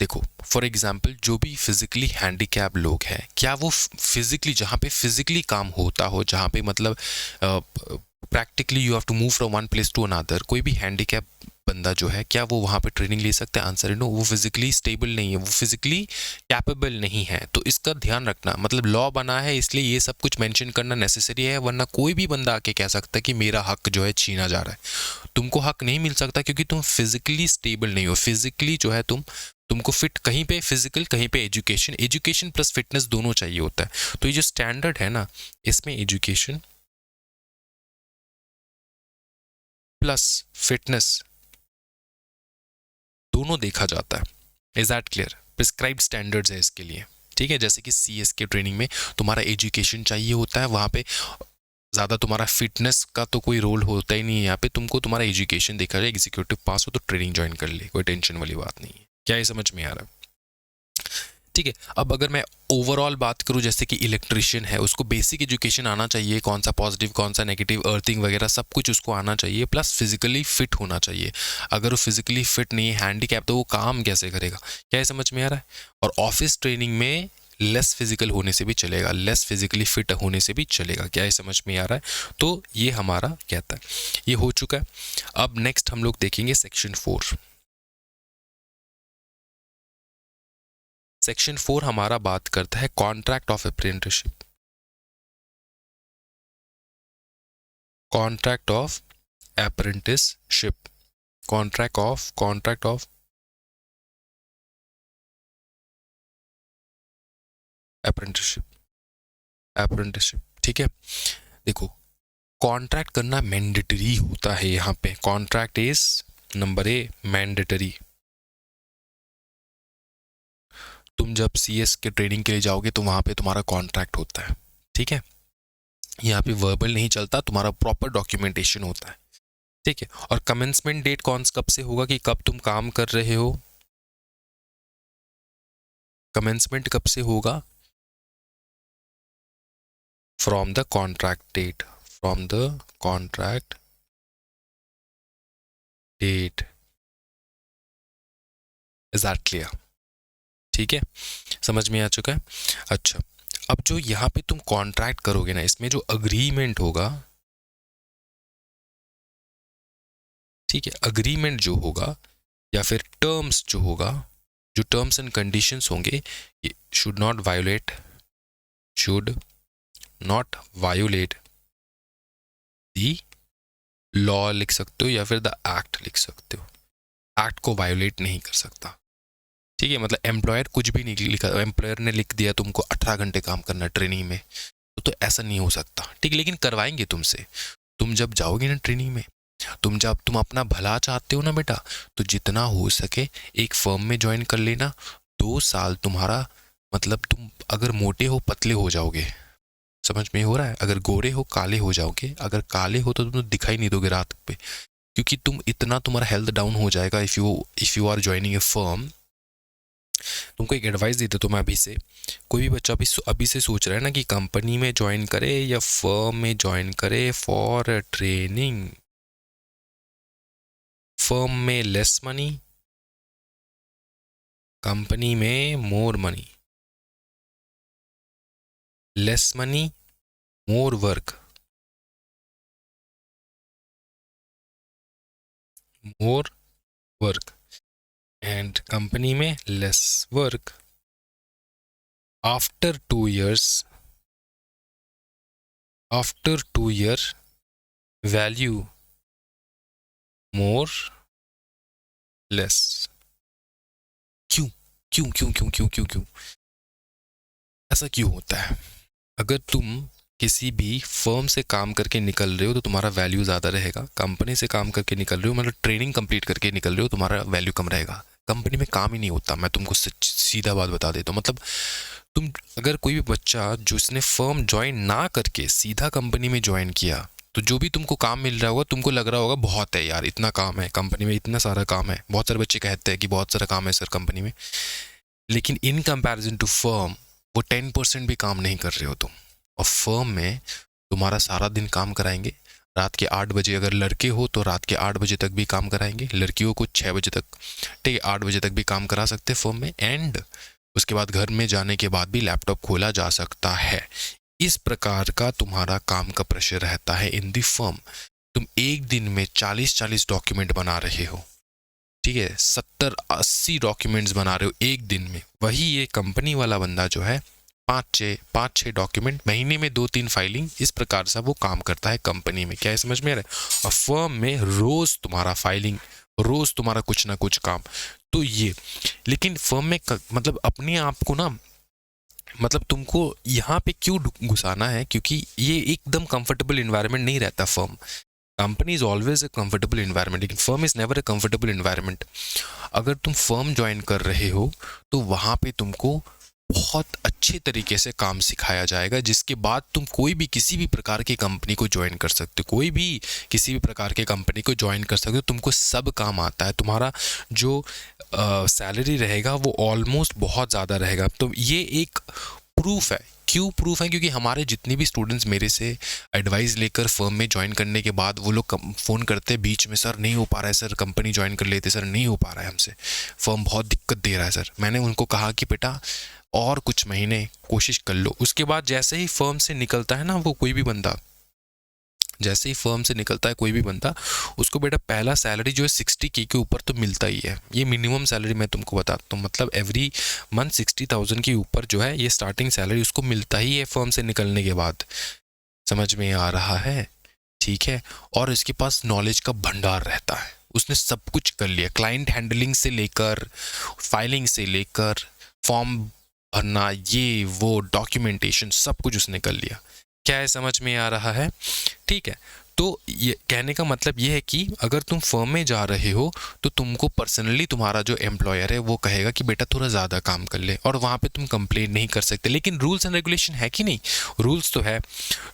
देखो, फॉर एग्जाम्पल जो भी फिजिकली हैंडीकैप लोग हैं, क्या वो फिजिकली जहाँ पे फिजिकली काम होता हो, जहाँ पे मतलब practically you have to move from one place to another, कोई भी हैंडीकैप बंदा जो है क्या वो वहाँ पे ट्रेनिंग ले सकता है? आंसर है नो, वो फिजिकली स्टेबल नहीं है, वो फिजिकली कैपेबल नहीं है। तो इसका ध्यान रखना, मतलब लॉ बना है इसलिए ये सब कुछ मेंशन करना नेसेसरी है, वरना कोई भी बंदा आके कह सकता है कि मेरा हक जो है छीना जा रहा है। तुमको हक नहीं मिल सकता क्योंकि तुम फिजिकली स्टेबल नहीं हो। फिजिकली जो है तुमको फिट कहीं पे फिजिकल, कहीं पे एजुकेशन प्लस फिटनेस दोनों चाहिए होता है। तो ये जो स्टैंडर्ड है ना, इसमें एजुकेशन प्लस फिटनेस दोनों देखा जाता है। Is that clear? Prescribe standards है इसके लिए। ठीक है, जैसे कि सीएस के ट्रेनिंग में तुम्हारा एजुकेशन चाहिए होता है, वहाँ पे ज़्यादा तुम्हारा फिटनेस का तो कोई रोल होता ही नहीं है। यहाँ पे तुमको तुम्हारा एजुकेशन देखा जाए, एग्जीक्यूटिव पास हो तो ट्रेनिंग ज्वाइन कर ले, कोई टेंशन वाली बात नहीं है। क्या ये समझ में आ रहा है? ठीक है, अब अगर मैं ओवरऑल बात करूं, जैसे कि इलेक्ट्रिशियन है उसको बेसिक एजुकेशन आना चाहिए, कौन सा पॉजिटिव कौन सा नेगेटिव, अर्थिंग वगैरह सब कुछ उसको आना चाहिए, प्लस फिजिकली फिट होना चाहिए। अगर वो फिजिकली फिट नहीं है, हैंडीकैप, तो वो काम कैसे करेगा? क्या ये समझ में आ रहा है? और ऑफिस ट्रेनिंग में लेस फिजिकल होने से भी चलेगा, लेस फिजिकली फिट होने से भी चलेगा। क्या ये समझ में आ रहा है? तो ये हमारा कहता है ये हो चुका है। अब नेक्स्ट हम लोग देखेंगे सेक्शन 4। सेक्शन 4 हमारा बात करता है contract of apprenticeship. Contract of apprenticeship, contract of apprenticeship. ठीक है, देखो कॉन्ट्रैक्ट करना मैंडेटरी होता है। यहाँ पे contract is number A mandatory. तुम जब सीएस के ट्रेनिंग के लिए जाओगे तो वहाँ पे तुम्हारा कॉन्ट्रैक्ट होता है। ठीक है, यहाँ पे वर्बल नहीं चलता, तुम्हारा प्रॉपर डॉक्यूमेंटेशन होता है। ठीक है, और कमेंसमेंट डेट कब से होगा कि कब तुम काम कर रहे हो? कमेंसमेंट कब से होगा? From the contract date, from the contract date. Is that clear? ठीक है, समझ में आ चुका है। अच्छा, अब जो यहाँ पे तुम कॉन्ट्रैक्ट करोगे ना, इसमें जो अग्रीमेंट होगा, ठीक है, अग्रीमेंट जो होगा या फिर टर्म्स जो होगा, जो टर्म्स एंड कंडीशंस होंगे, ये should not violet the law लिख सकते हो या फिर द एक्ट लिख सकते हो, एक्ट को वायोलेट नहीं कर सकता। ठीक है, मतलब एम्प्लॉयर कुछ भी नहीं लिखा, एम्प्लॉयर ने लिख दिया तुमको 18 घंटे काम करना ट्रेनिंग में, तो ऐसा नहीं हो सकता। ठीक है, लेकिन करवाएंगे तुमसे। तुम जब जाओगे ना ट्रेनिंग में, जब तुम अपना भला चाहते हो ना बेटा, तो जितना हो सके एक फर्म में ज्वाइन कर लेना। 2 साल तुम्हारा, मतलब तुम अगर मोटे हो पतले हो जाओगे, समझ में हो रहा है, अगर गोरे हो काले हो जाओगे, अगर काले हो तो तुम दिखाई नहीं दोगे रात पे, क्योंकि तुम इतना तुम्हारा हेल्थ डाउन हो जाएगा if you are joining a firm. तुमको एक एडवाइस देता तो मैं अभी से, कोई भी बच्चा अभी से सोच रहा है ना कि कंपनी में ज्वाइन करे या फर्म में ज्वाइन करे फॉर ट्रेनिंग, फर्म में लेस मनी, कंपनी में more money, less money more work, more work and company में less work. After 2 years, after 2 year value more less. क्यों क्यों क्यों क्यों क्यों क्यों क्यों ऐसा क्यों होता है? अगर तुम किसी भी फर्म से काम करके निकल रहे हो तो तुम्हारा वैल्यू ज़्यादा रहेगा, कंपनी से काम करके निकल रहे हो, मतलब ट्रेनिंग कंप्लीट करके निकल रहे हो, तुम्हारा वैल्यू कम रहेगा। कंपनी में काम ही नहीं होता, मैं तुमको सीधा बात बता देता हूँ। मतलब तुम अगर कोई भी बच्चा जिसने फर्म ज्वाइन ना करके सीधा कंपनी में ज्वाइन किया, तो जो भी तुमको काम मिल रहा होगा तुमको लग रहा होगा बहुत है यार, इतना काम है कंपनी में, इतना सारा काम है। बहुत सारे बच्चे कहते हैं कि बहुत सारा काम है सर कंपनी में, लेकिन इन कंपैरिजन टू फर्म वो 10% भी काम नहीं कर रहे हो तुम। और फर्म में तुम्हारा सारा दिन काम कराएंगे, रात के 8 बजे, अगर लड़के हो तो रात के 8 बजे तक भी काम कराएंगे, लड़कियों को 6 बजे तक, ठीक है 8 बजे तक भी काम करा सकते हैं फर्म में। एंड उसके बाद घर में जाने के बाद भी लैपटॉप खोला जा सकता है। इस प्रकार का तुम्हारा काम का प्रेशर रहता है इन दी फर्म। तुम एक दिन में 40-40 डॉक्यूमेंट बना रहे हो, ठीक है 70-80 डॉक्यूमेंट्स बना रहे हो एक दिन में। वही ये कंपनी वाला बंदा जो है 5-6 डॉक्यूमेंट महीने में, 2-3 फाइलिंग, इस प्रकार से वो काम करता है कंपनी में। क्या है समझ में आ रहा है? और फर्म में रोज तुम्हारा फाइलिंग, रोज तुम्हारा कुछ ना कुछ काम। तो ये, लेकिन फर्म में मतलब अपने आप को ना, मतलब तुमको यहाँ पे क्यों घुसाना है, क्योंकि ये एकदम कंफर्टेबल इन्वायरमेंट नहीं रहता firm. Company is always a comfortable environment, लेकिन firm is never a comfortable environment. अगर तुम फर्म ज्वाइन कर रहे हो तो वहाँ पे तुमको बहुत अच्छे तरीके से काम सिखाया जाएगा, जिसके बाद तुम कोई भी किसी भी प्रकार की कंपनी को ज्वाइन कर सकते हो, कोई भी किसी भी प्रकार के कंपनी को ज्वाइन कर सकते हो। तुमको सब काम आता है, तुम्हारा जो सैलरी रहेगा वो ऑलमोस्ट बहुत ज़्यादा रहेगा। तो ये एक प्रूफ है। क्यों प्रूफ है? क्योंकि हमारे जितने भी स्टूडेंट्स मेरे से एडवाइस लेकर फर्म में ज्वाइन करने के बाद वो लोग फ़ोन करते हैं बीच में, सर नहीं हो पा रहा है सर, कंपनी ज्वाइन कर लेते सर, नहीं हो पा रहा है हमसे, फर्म बहुत दिक्कत दे रहा है सर। मैंने उनको कहा कि बेटा और कुछ महीने कोशिश कर लो। उसके बाद जैसे ही फर्म से निकलता है ना वो कोई भी बंदा, जैसे ही फर्म से निकलता है कोई भी बंदा, उसको बेटा पहला सैलरी जो है 60K के ऊपर तो मिलता ही है। ये मिनिमम सैलरी मैं तुमको बताता हूँ, मतलब एवरी मंथ 60,000 के ऊपर जो है ये स्टार्टिंग सैलरी उसको मिलता ही है फर्म से निकलने के बाद। समझ में आ रहा है? ठीक है। और इसके पास नॉलेज का भंडार रहता है, उसने सब कुछ कर लिया, क्लाइंट हैंडलिंग से लेकर, फाइलिंग से लेकर, फॉर्म भरना, ये वो डॉक्यूमेंटेशन, सब कुछ उसने कर लिया। क्या है समझ में आ रहा है? ठीक है। तो ये कहने का मतलब ये है कि अगर तुम फर्म में जा रहे हो तो तुमको पर्सनली तुम्हारा जो एम्प्लॉयर है वो कहेगा कि बेटा थोड़ा ज़्यादा काम कर ले, और वहाँ पे तुम कंप्लेन नहीं कर सकते। लेकिन रूल्स एंड रेगुलेशन है कि नहीं? रूल्स तो है।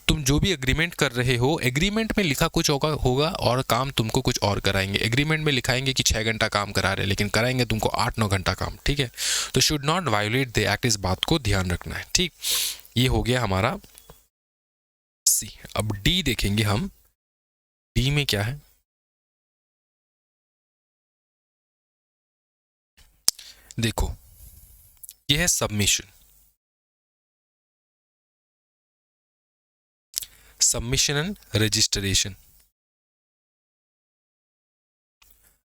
तुम जो भी एग्रीमेंट कर रहे हो, एग्रीमेंट में लिखा कुछ होगा और काम तुमको कुछ और कराएंगे। एग्रीमेंट में लिखाएंगे कि 6 घंटा काम करा रहे, लेकिन कराएंगे तुमको 8-9 घंटा काम। ठीक है, तो should not violet the act, इस बात को ध्यान रखना है। ठीक, ये हो गया हमारा सी। अब डी देखेंगे हम। डी में क्या है? देखो, ये है सबमिशन। Submission and registration.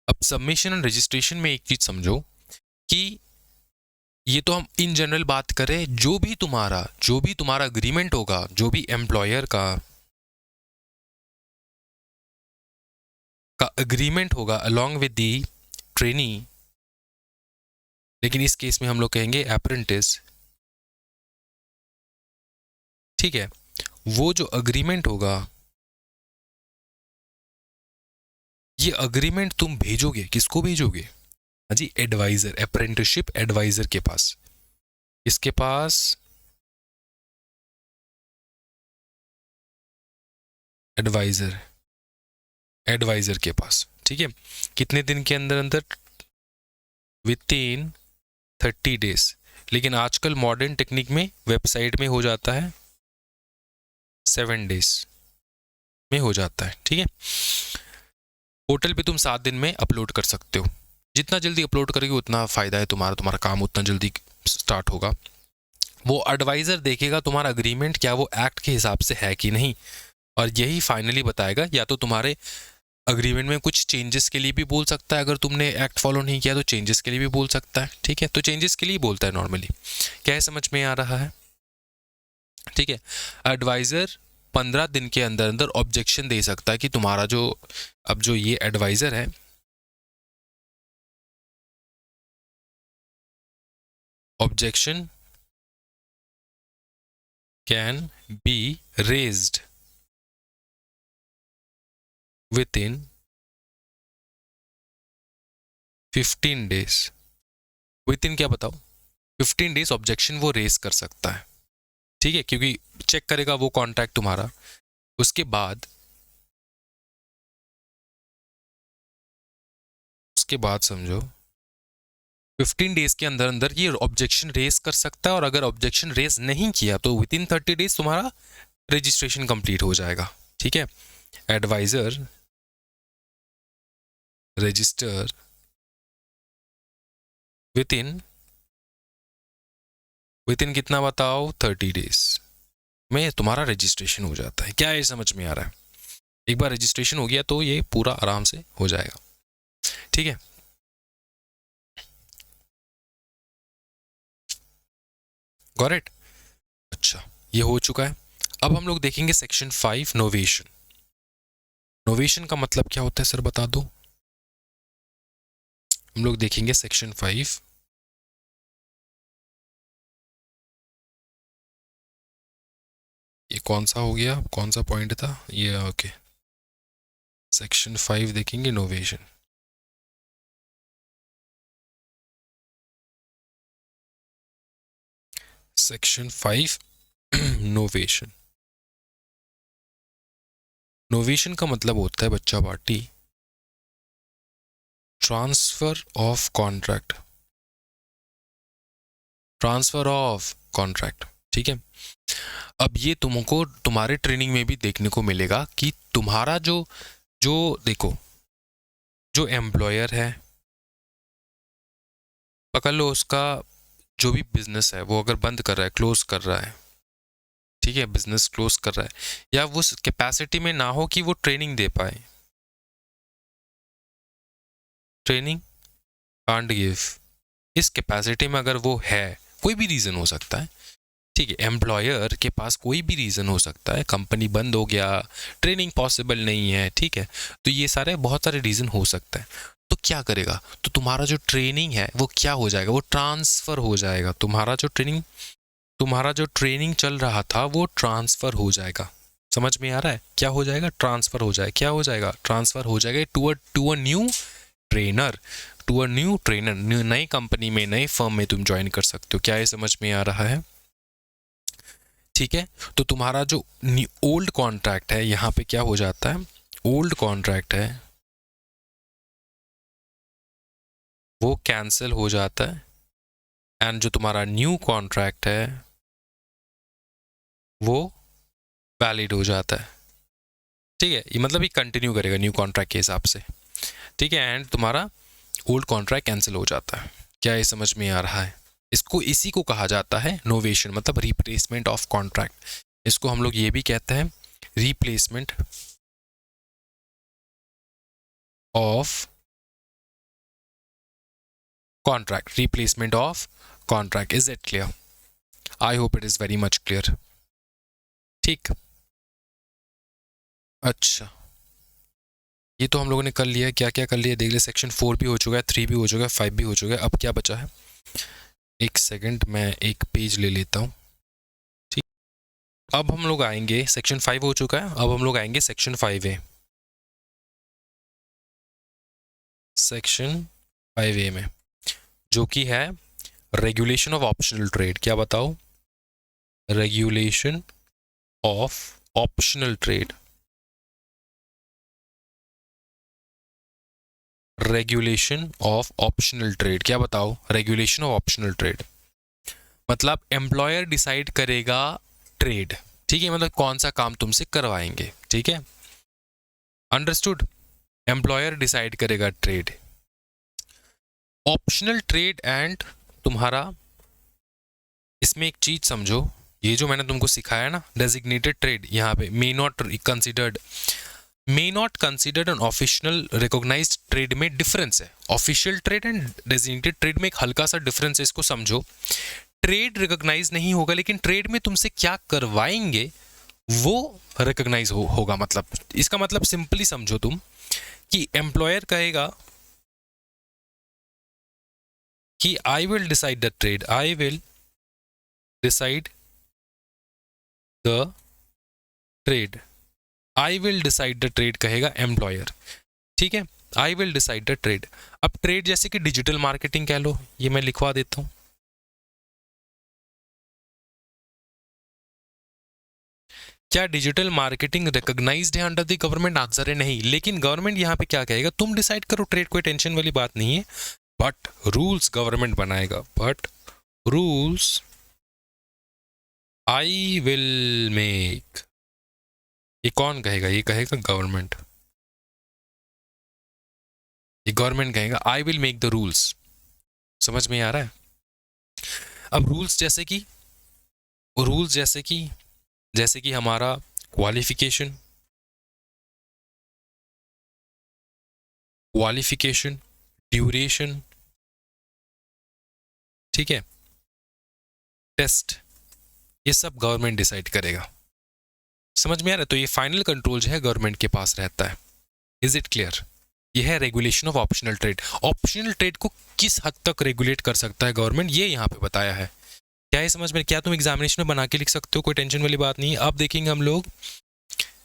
अब सबमिशन एंड रजिस्ट्रेशन में एक चीज समझो कि ये तो हम इन जनरल बात करें, जो भी तुम्हारा अग्रीमेंट होगा, जो भी एम्प्लॉयर का का अग्रीमेंट होगा अलॉन्ग विद दी ट्रेनी, लेकिन इस केस में हम लोग कहेंगे अप्रेंटिस, ठीक है। वो जो अग्रीमेंट होगा, ये अग्रीमेंट तुम भेजोगे, किसको भेजोगे? हाँ जी, एडवाइजर, अप्रेंटिसशिप एडवाइजर के पास। इसके पास एडवाइजर के पास, ठीक है। कितने दिन के अंदर अंदर? With in 30 days. लेकिन आजकल मॉडर्न टेक्निक में वेबसाइट में हो जाता है 7 डेज में हो जाता है, ठीक है। पोर्टल पे तुम 7 दिन में अपलोड कर सकते हो। जितना जल्दी अपलोड करोगे उतना फायदा है तुम्हारा काम उतना जल्दी स्टार्ट होगा। वो एडवाइजर देखेगा तुम्हारा अग्रीमेंट क्या वो एक्ट के हिसाब से है कि नहीं, और यही फाइनली बताएगा। या तो तुम्हारे अग्रीमेंट में कुछ चेंजेस के लिए भी बोल सकता है, अगर तुमने एक्ट फॉलो नहीं किया तो चेंजेस के लिए भी बोल सकता है, ठीक है। तो चेंजेस के लिए बोलता है नॉर्मली। क्या है, समझ में आ रहा है? ठीक है। एडवाइजर 15 दिन के अंदर अंदर ऑब्जेक्शन दे सकता है कि तुम्हारा जो अब जो ये एडवाइजर है, objection can be raised with in 15 days. With in क्या बताओ? 15 डेज ऑब्जेक्शन वो रेज कर सकता है, ठीक है, क्योंकि चेक करेगा वो कॉन्ट्रैक्ट तुम्हारा। उसके बाद समझो 15 डेज के अंदर अंदर ये ऑब्जेक्शन रेज कर सकता है, और अगर ऑब्जेक्शन रेज नहीं किया तो विद इन 30 डेज तुम्हारा रजिस्ट्रेशन कंप्लीट हो जाएगा, ठीक है। एडवाइजर रजिस्टर विद इन कितना बताओ? 30 डेज में तुम्हारा रजिस्ट्रेशन हो जाता है। क्या ये समझ में आ रहा है? एक बार रजिस्ट्रेशन हो गया तो ये पूरा आराम से हो जाएगा, ठीक है। Got it? अच्छा, ये हो चुका है। अब हम लोग देखेंगे सेक्शन 5 नोवेशन। नोवेशन का मतलब क्या होता है सर, बता दो। हम लोग देखेंगे सेक्शन 5। ये कौन सा हो गया, कौन सा पॉइंट था ये? ओके, सेक्शन 5 देखेंगे, नोवेशन। Section 5 novation. नोवेशन का मतलब होता है बच्चा party transfer of contract, transfer of contract, ठीक है। अब ये तुमको तुम्हारे ट्रेनिंग में भी देखने को मिलेगा कि तुम्हारा जो जो देखो, जो एम्प्लॉयर है, पकड़ लो उसका जो भी बिजनेस है वो अगर बंद कर रहा है, क्लोज कर रहा है, ठीक है, बिजनेस क्लोज कर रहा है, या वो कैपेसिटी में ना हो कि वो ट्रेनिंग दे पाए, ट्रेनिंग कांट गिव, इस कैपेसिटी में अगर वो है, कोई भी रीजन हो सकता है, ठीक है, एम्प्लॉयर के पास कोई भी रीजन हो सकता है, कंपनी बंद हो गया, ट्रेनिंग पॉसिबल नहीं है, ठीक है, तो ये सारे बहुत सारे रीजन हो सकता है। तो क्या करेगा, तो तुम्हारा जो ट्रेनिंग है वो क्या हो जाएगा, वो ट्रांसफर हो जाएगा। तुम्हारा जो ट्रेनिंग चल रहा था वो ट्रांसफर हो जाएगा। समझ में आ रहा है? क्या हो जाएगा? ट्रांसफर हो जाएगा। क्या हो जाएगा? ट्रांसफर हो जाएगा टू अ न्यू ट्रेनर, नई कंपनी में, नई फर्म में तुम ज्वाइन कर सकते हो। क्या ये समझ में आ रहा है? ठीक है। तो तुम्हारा जो ओल्ड कॉन्ट्रैक्ट है, यहाँ पे क्या हो जाता है, ओल्ड कॉन्ट्रैक्ट है वो कैंसिल हो जाता है, एंड जो तुम्हारा न्यू कॉन्ट्रैक्ट है वो वैलिड हो जाता है, ठीक है। ये मतलब ये कंटिन्यू करेगा न्यू कॉन्ट्रैक्ट के हिसाब से, ठीक है, एंड तुम्हारा ओल्ड कॉन्ट्रैक्ट कैंसिल हो जाता है। क्या ये समझ में आ रहा है? इसी को कहा जाता है नोवेशन, मतलब रिप्लेसमेंट ऑफ कॉन्ट्रैक्ट। इसको हम लोग ये भी कहते हैं replacement of contract, replacement of contract. Is it clear? I hope it is very much clear. ठीक, अच्छा, ये तो हम लोगों ने कर लिया है, क्या क्या कर लिया देख ले। सेक्शन 4 भी हो चुका है, 3 भी हो चुका है, 5 भी हो चुका है। अब क्या बचा है, एक सेकंड मैं एक पेज ले लेता हूँ। ठीक, अब हम लोग आएंगे, सेक्शन 5 हो चुका है, अब हम लोग आएंगे सेक्शन 5A। सेक्शन 5A में जो कि है रेगुलेशन ऑफ ऑप्शनल ट्रेड। क्या बताओ, regulation of optional trade. Regulation of optional trade, क्या बताओ, रेगुलेशन ऑफ ऑप्शनल ट्रेड मतलब एम्प्लॉयर डिसाइड करेगा ट्रेड। ठीक है, मतलब कौन सा काम तुमसे करवाएंगे। ठीक है, अंडरस्टूड। एम्प्लॉयर डिसाइड करेगा ट्रेड। ऑप्शनल ट्रेड एंड तुम्हारा, इसमें एक चीज समझो, ये जो मैंने तुमको सिखाया ना, डेजिग्नेटेड ट्रेड, यहाँ पे may not considered, may not considered an official recognised trade में डिफरेंस है। Official trade and designated trade में एक हल्का सा डिफरेंस है, इसको समझो। ट्रेड रिकॉग्नाइज नहीं होगा, लेकिन ट्रेड में तुमसे क्या करवाएंगे वो रिकॉग्नाइज होगा। मतलब इसका मतलब सिंपली समझो तुम कि एम्प्लॉयर कहेगा कि I will decide the trade, I will decide the trade, I will decide the trade कहेगा एम्प्लॉयर। ठीक है, I will decide the trade. अब ट्रेड जैसे कि डिजिटल मार्केटिंग कह लो, ये मैं लिखवा देता हूं। क्या डिजिटल मार्केटिंग रिकॉग्नाइज्ड है अंडर द गवर्नमेंट? आंसर है नहीं। लेकिन गवर्नमेंट यहाँ पे क्या कहेगा, तुम डिसाइड करो ट्रेड, कोई टेंशन वाली बात नहीं है, बट रूल्स गवर्नमेंट बनाएगा। But rules I will make. ये कौन कहेगा, ये कहेगा गवर्नमेंट। ये गवर्नमेंट कहेगा I will make the rules. समझ में आ रहा है? अब रूल्स जैसे कि हमारा क्वालिफिकेशन, ड्यूरेशन, ठीक है, टेस्ट, ये सब गवर्नमेंट डिसाइड करेगा। समझ में आ रहा है? तो ये फाइनल कंट्रोल जो है गवर्नमेंट के पास रहता है। Is it clear? ये है regulation of optional trade. Optional trade को किस हद तक रेगुलेट कर सकता है गवर्नमेंट, ये यहाँ पे बताया है। क्या ये समझ में? क्या तुम एग्जामिनेशन में बना के लिख सकते हो, कोई टेंशन वाली बात नहीं है। अब देखेंगे हम लोग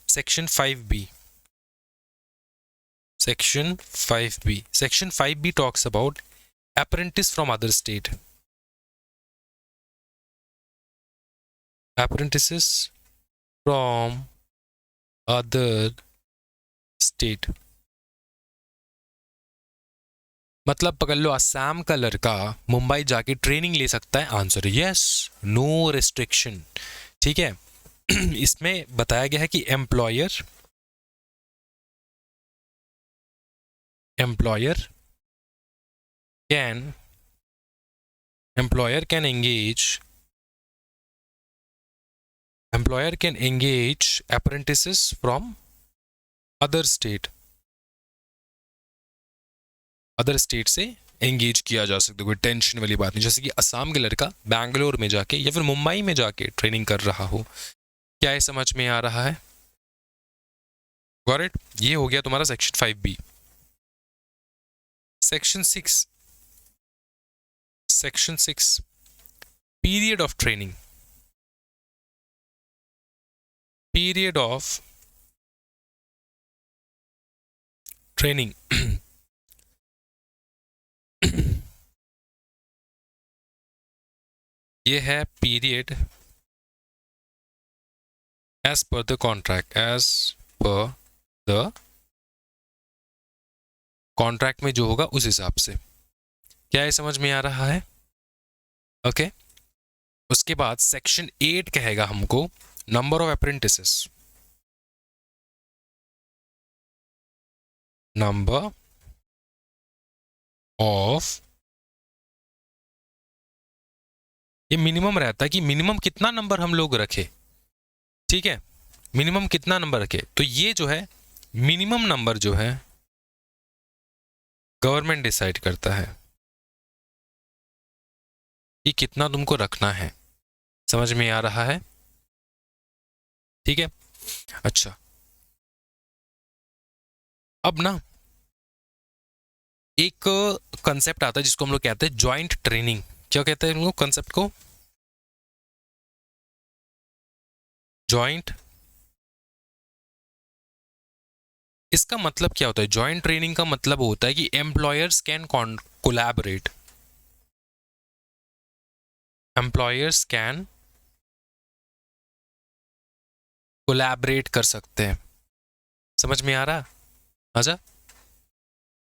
section 5B। Section 5B, section 5B talks about apprentice from other state, apprentices from other state। मतलब पकड़ लो, असम का लड़का मुंबई जाके ट्रेनिंग ले सकता है? Answer yes, no restriction. ठीक है, इसमें बताया गया है कि employer can engage apprentices from other state से एंगेज किया जा सकता है, कोई टेंशन वाली बात नहीं। जैसे कि असम के लड़का बैंगलोर में जाके या फिर मुंबई में जाके ट्रेनिंग कर रहा हो। क्या ये समझ में आ रहा है? Got it? ये हो गया तुम्हारा section 5B। Section 6 period of training. Period of training ये है period as per the contract, में जो होगा उस हिसाब से। क्या ये समझ में आ रहा है? ओके उसके बाद सेक्शन 8 कहेगा हमको number of apprentices, number of, ये मिनिमम रहता है कि मिनिमम कितना नंबर हम लोग रखे। ठीक है, मिनिमम कितना नंबर रखे, तो ये जो है मिनिमम नंबर जो है गवर्नमेंट डिसाइड करता है कि कितना तुमको रखना है। समझ में आ रहा है? ठीक है, अच्छा अब ना एक कंसेप्ट आता है जिसको हम लोग कहते हैं जॉइंट ट्रेनिंग। क्या कहते हैं हम लोग कंसेप्ट को? जॉइंट। इसका मतलब क्या होता है? जॉइंट ट्रेनिंग का मतलब होता है कि employers can collaborate, employers can collaborate कर सकते हैं। समझ में आ रहा? आजा।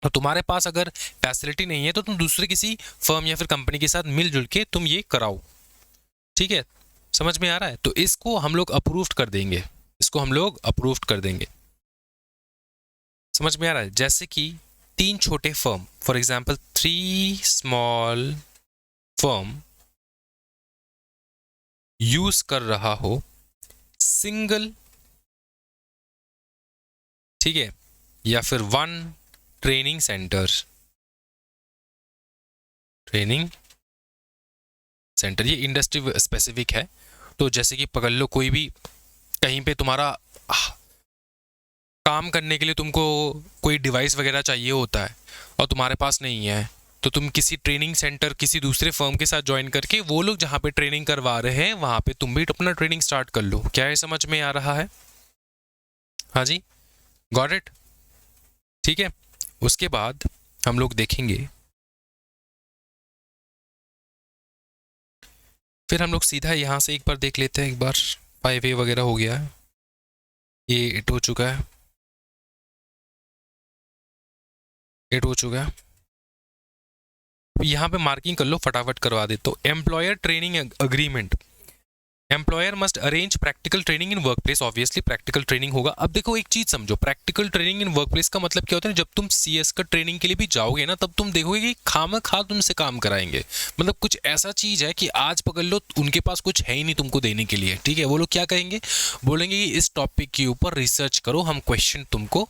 तो तुम्हारे पास अगर फैसिलिटी नहीं है तो तुम दूसरे किसी फर्म या फिर कंपनी के साथ मिलजुल के तुम ये कराओ, ठीक है? समझ में आ रहा है? तो इसको हम लोग अप्रूव कर देंगे, इसको हम लोग अप्रूव कर देंगे। समझ में आ रहा है? जैसे कि 3 छोटे firm, for example 3 small firm use कर रहा हो सिंगल, ठीक है, या फिर 1 ट्रेनिंग सेंटर, ट्रेनिंग सेंटर, ये इंडस्ट्री स्पेसिफिक है। तो जैसे कि पकड़ लो कोई भी कहीं पे तुम्हारा काम करने के लिए तुमको कोई डिवाइस वगैरह चाहिए होता है और तुम्हारे पास नहीं है, तो तुम किसी ट्रेनिंग सेंटर किसी दूसरे फर्म के साथ ज्वाइन करके वो लोग जहाँ पे ट्रेनिंग करवा रहे हैं वहाँ पे तुम भी अपना ट्रेनिंग स्टार्ट कर लो। क्या ये समझ में आ रहा है? हाँ जी, गॉट इट? ठीक है। उसके बाद हम लोग देखेंगे, फिर हम लोग सीधा यहाँ से एक बार देख लेते हैं। एक बार 5A वगैरह हो गया है, ये 8 हो चुका है, 8 हो चुका है। यहाँ पे मार्किंग कर लो, फटाफट करवा दे। तो employer training agreement, employer must arrange practical training in workplace, obviously practical training होगा। अब देखो एक चीज समझो, प्रैक्टिकल ट्रेनिंग इन वर्कप्लेस का मतलब क्या होता है? जब तुम CS का ट्रेनिंग के लिए भी जाओगे ना, तब तुम देखोगे कि खामखा तुमसे काम कराएंगे। मतलब कुछ ऐसा चीज है कि आज पकड़ लो उनके पास कुछ है ही नहीं तुमको देने के लिए, ठीक है? वो लोग क्या कहेंगे? बोलेंगे कि इस टॉपिक के ऊपर रिसर्च करो, हम क्वेश्चन तुमको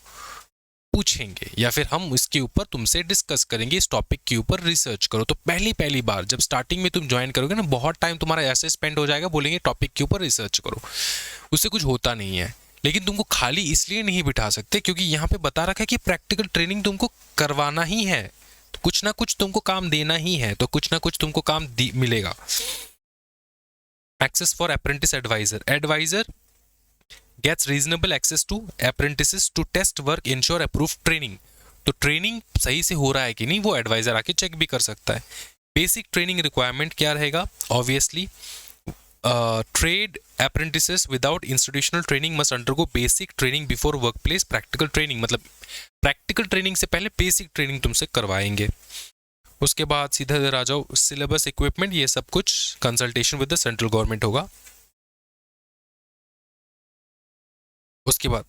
पूछेंगे या फिर हम इसके ऊपर तुमसे डिस्कस करेंगे, इस टॉपिक के ऊपर रिसर्च करो। तो पहली बार जब स्टार्टिंग में तुम ज्वाइन करोगे ना, बहुत टाइम तुम्हारा ऐसे स्पेंड हो जाएगा, बोलेंगे टॉपिक के ऊपर रिसर्च करो, उससे कुछ होता नहीं है। लेकिन तुमको खाली इसलिए नहीं बिठा सकते क्योंकि यहाँ पे बता रखा है कि प्रैक्टिकल ट्रेनिंग तुमको करवाना ही है, तो कुछ ना कुछ तुमको काम देना ही है, तो कुछ ना कुछ तुमको काम मिलेगा। Access for apprentice advisor, advisor gets reasonable access to apprentices to test work, ensure approved training। तो ट्रेनिंग सही से हो रहा है कि नहीं वो एडवाइजर आके चेक भी कर सकता है। बेसिक ट्रेनिंग रिक्वायरमेंट क्या रहेगा? Obviously trade apprentices without institutional training must undergo basic training before work place practical training, मतलब प्रैक्टिकल ट्रेनिंग से पहले बेसिक ट्रेनिंग तुमसे करवाएंगे। उसके बाद सीधा इधर आ जाओ, सिलेबस, इक्विपमेंट, ये सब कुछ consultation with the central government होगा। उसके बाद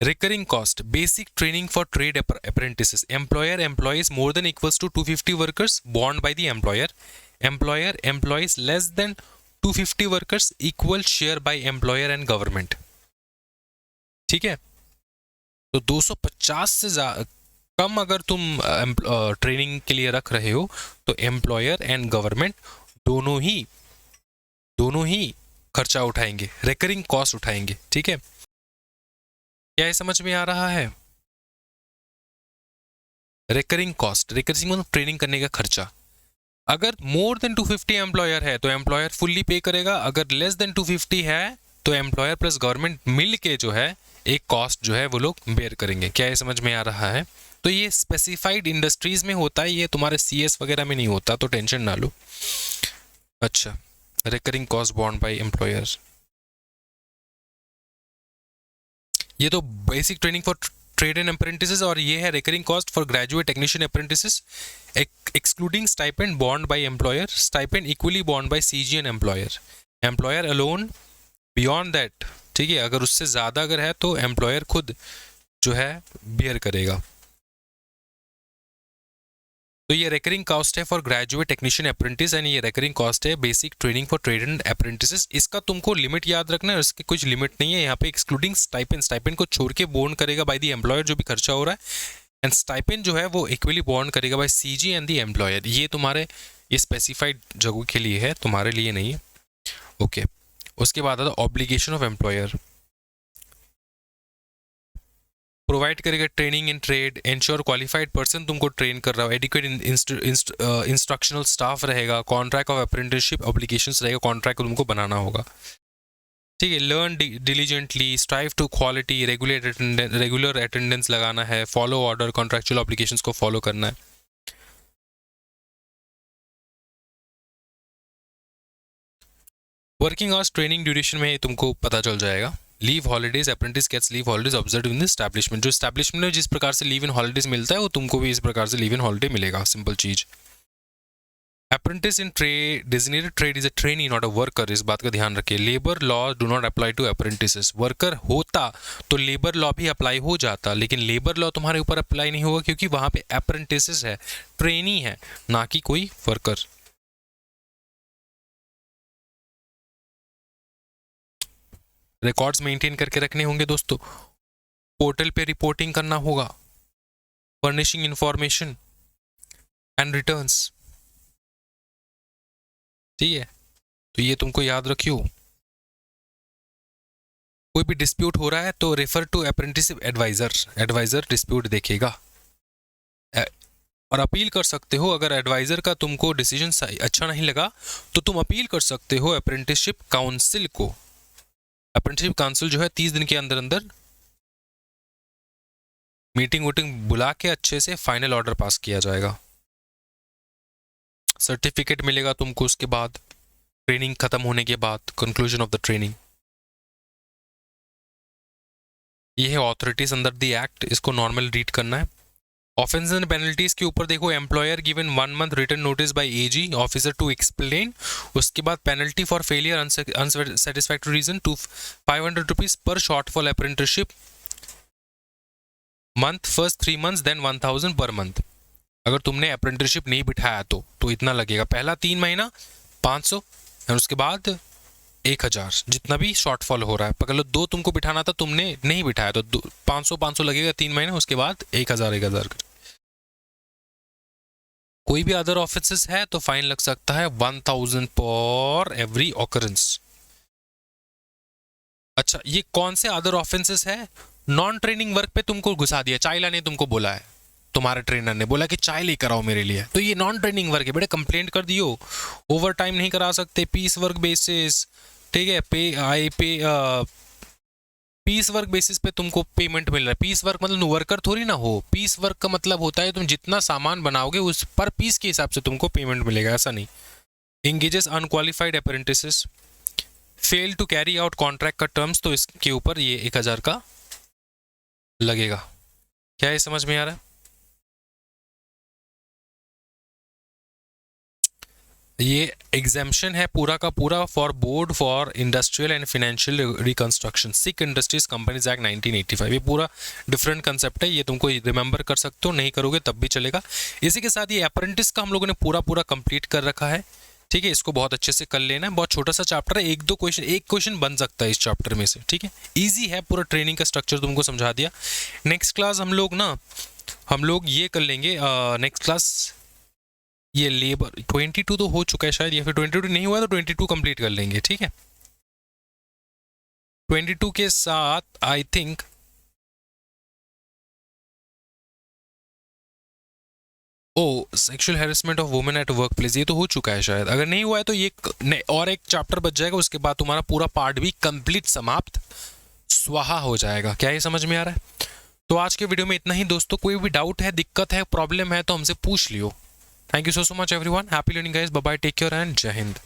recurring cost, basic training for trade apprentices, employer employs more than equals to 250 workers borne by the employer, employer employs less than 250 workers, equal share by employer and government। ठीक है? तो 250 से कम अगर तुम training के लिए रख रहे हो तो एम्प्लॉयर एंड गवर्नमेंट दोनों ही खर्चा उठाएंगे, रिकरिंग कॉस्ट उठाएंगे। ठीक है? क्या ये समझ में आ रहा है? रिकरिंग कॉस्ट, रिकरिंग मतलब ट्रेनिंग करने का खर्चा। अगर मोर देन 250 एम्प्लॉयर है तो एम्प्लॉयर फुल्ली पे करेगा, अगर लेस देन 250 है तो एम्प्लॉयर प्लस गवर्नमेंट मिल के जो है एक कॉस्ट जो है वो लोग बेयर करेंगे। क्या ये समझ में आ रहा है? तो ये स्पेसिफाइड इंडस्ट्रीज में होता है, ये तुम्हारे CS वगैरह में नहीं होता, तो टेंशन ना लो। अच्छा, recurring cost borne by employer, ये तो basic training for trade and apprentices, और ये है recurring cost for graduate technician apprentices excluding stipend borne by employer, stipend equally borne by CG and employer, employer alone beyond that. ठीक है? अगर उससे ज़्यादा अगर है तो एम्प्लॉयर खुद जो है बियर करेगा। तो ये रिकरिंग कॉस्ट है for graduate technician apprentice and ये रिकरिंग कॉस्ट है basic training for trade and apprentices. इसका तुमको लिमिट याद रखना है, इसकी कुछ लिमिट नहीं है यहाँ पे। एक्सक्लूडिंग स्टाइपेंड, स्टाइपेंड को छोड़ के बोर्न करेगा बाय द एम्प्लॉयर जो भी खर्चा हो रहा है, एंड स्टाइपेंड जो है वो इक्वली बोर्न करेगा by CG and the employer. ये तुम्हारे ये स्पेसिफाइड जगहों के लिए है, तुम्हारे लिए नहीं है। ओके, उसके बाद आता है ऑब्लिगेशन ऑफ एम्प्लॉयर। प्रोवाइड करेगा training in trade, ensure qualified person तुमको ट्रेन कर रहा हो, एडिक्वेट इंस्ट्रक्शनल स्टाफ रहेगा, कॉन्ट्रैक्ट ऑफ अप्रेंटिसशिप ऑब्लिगेशंस रहेगा, कॉन्ट्रैक्ट तुमको बनाना होगा, ठीक है। Learn diligently, strive to quality, regular attendance लगाना है, फॉलो ऑर्डर, कॉन्ट्रैक्चुअल ऑब्लिगेशंस को फॉलो करना है। वर्किंग आवर्स ट्रेनिंग ड्यूरेशन में तुमको पता चल जाएगा। Leave holidays, apprentice gets leave holidays observe in the establishment, जो एस्टैब्लिशमेंट में जिस प्रकार से लीव इन हॉलीडेज मिलता है वो तुमको भी इस प्रकार से लीव इन हॉलीडे मिलेगा, सिंपल चीज। Apprentice in trade, designated trade is a trainee not a worker, इस बात का ध्यान रखिए। Labour law do not apply to apprentices, worker होता तो लेबर लॉ भी अप्लाई हो जाता, लेकिन लेबर लॉ तुम्हारे ऊपर अप्लाई नहीं होगा क्योंकि वहां पे अप्रेंटिसेस है, ट्रेनी है, ना कि कोई वर्कर। रिकॉर्ड्स मेंटेन करके रखने होंगे दोस्तों, पोर्टल पे रिपोर्टिंग करना होगा, फर्निशिंग इंफॉर्मेशन एंड रिटर्न्स, ठीक है। तो ये तुमको याद रखियो। कोई भी डिस्प्यूट हो रहा है तो refer to apprenticeship advisor, advisor dispute देखेगा और अपील कर सकते हो। अगर एडवाइजर का तुमको डिसीजन अच्छा नहीं लगा तो तुम अपील कर सकते हो अप्रेंटिसशिप काउंसिल को। अप्रेंटिसशिप काउंसिल जो है 30 दिन के अंदर अंदर मीटिंग वोटिंग बुला के अच्छे से फाइनल ऑर्डर पास किया जाएगा। सर्टिफिकेट मिलेगा तुमको उसके बाद, ट्रेनिंग खत्म होने के बाद, कंक्लूजन ऑफ द ट्रेनिंग। ये है ऑथोरिटीज अंडर द एक्ट, इसको नॉर्मल रीड करना है। ऑफेंस एंड पेनल्टीज के ऊपर देखो, employer given 1 month written notice by AG officer to explain, उसके बाद penalty for failure unsatisfactory reason to 500 rupees per shortfall apprenticeship month, first 3 months then 1000 per month. अगर तुमने apprenticeship नहीं बिठाया तो इतना लगेगा, पहला 3 महीना 500 और उसके बाद 1000, जितना भी शॉर्टफॉल हो रहा है। पकड़ लो 2 तुमको बिठाना था, तुमने नहीं बिठाया तो 500 लगेगा 3 महीने, उसके बाद 1000 कोई भी अदर ऑफेंसेस है तो फाइन लग सकता है 1000 पर एवरी ऑकरेंस। अच्छा, ये कौन से अदर ऑफेंसेस है? नॉन ट्रेनिंग वर्क पे तुमको घुसा दिया, चाय लाने तुमको बोला है, तुम्हारे ट्रेनर ने बोला कि चाय लेकर आओ मेरे लिए, तो ये नॉन ट्रेनिंग वर्क है बेटा, कंप्लेंट कर दियो। ओवर टाइम नहीं करा सकते, पीस वर्क बेसिस, ठीक है, पीस वर्क बेसिस पे तुमको पेमेंट मिल रहा है। पीस वर्क मतलब वर्कर थोड़ी ना हो, पीस वर्क का मतलब होता है तुम जितना सामान बनाओगे उस पर पीस के हिसाब से तुमको पेमेंट मिलेगा, ऐसा नहीं। Engages unqualified apprentices, fail to carry out contract का टर्म्स, तो इसके ऊपर ये 1000 का लगेगा। क्या ये समझ में आ रहा है? ये एग्जाम्पशन है पूरा का पूरा for board for industrial and financial reconstruction, sick industries companies act 1985। ये पूरा डिफरेंट कंसेप्ट है, ये तुमको रिमेंबर कर सकते हो, नहीं करोगे तब भी चलेगा। इसी के साथ ये अप्रेंटिस का हम लोगों ने पूरा कंप्लीट कर रखा है, ठीक है। इसको बहुत अच्छे से कर लेना है, बहुत छोटा सा चैप्टर है, एक क्वेश्चन बन सकता है इस चैप्टर में से, ठीक है। ईजी है, पूरा ट्रेनिंग का स्ट्रक्चर तुमको समझा दिया। नेक्स्ट क्लास हम लोग ये कर लेंगे, नेक्स्ट क्लास ये लेबर 22 तो हो चुका है शायद, या फिर 22 नहीं हुआ तो 22 कंप्लीट कर लेंगे, ठीक है। 22 के साथ I think sexual harassment of women at work place, ये तो हो चुका है शायद, अगर नहीं हुआ है तो ये और एक चैप्टर बच जाएगा, उसके बाद तुम्हारा पूरा पार्ट भी कंप्लीट समाप्त स्वाहा हो जाएगा। क्या ये समझ में आ रहा है? तो आज के वीडियो में इतना ही दोस्तों, कोई भी डाउट है, दिक्कत है, प्रॉब्लम है तो हमसे पूछ लियो। Thank you so much everyone. Happy learning guys. Bye bye. Take care and Jai Hind.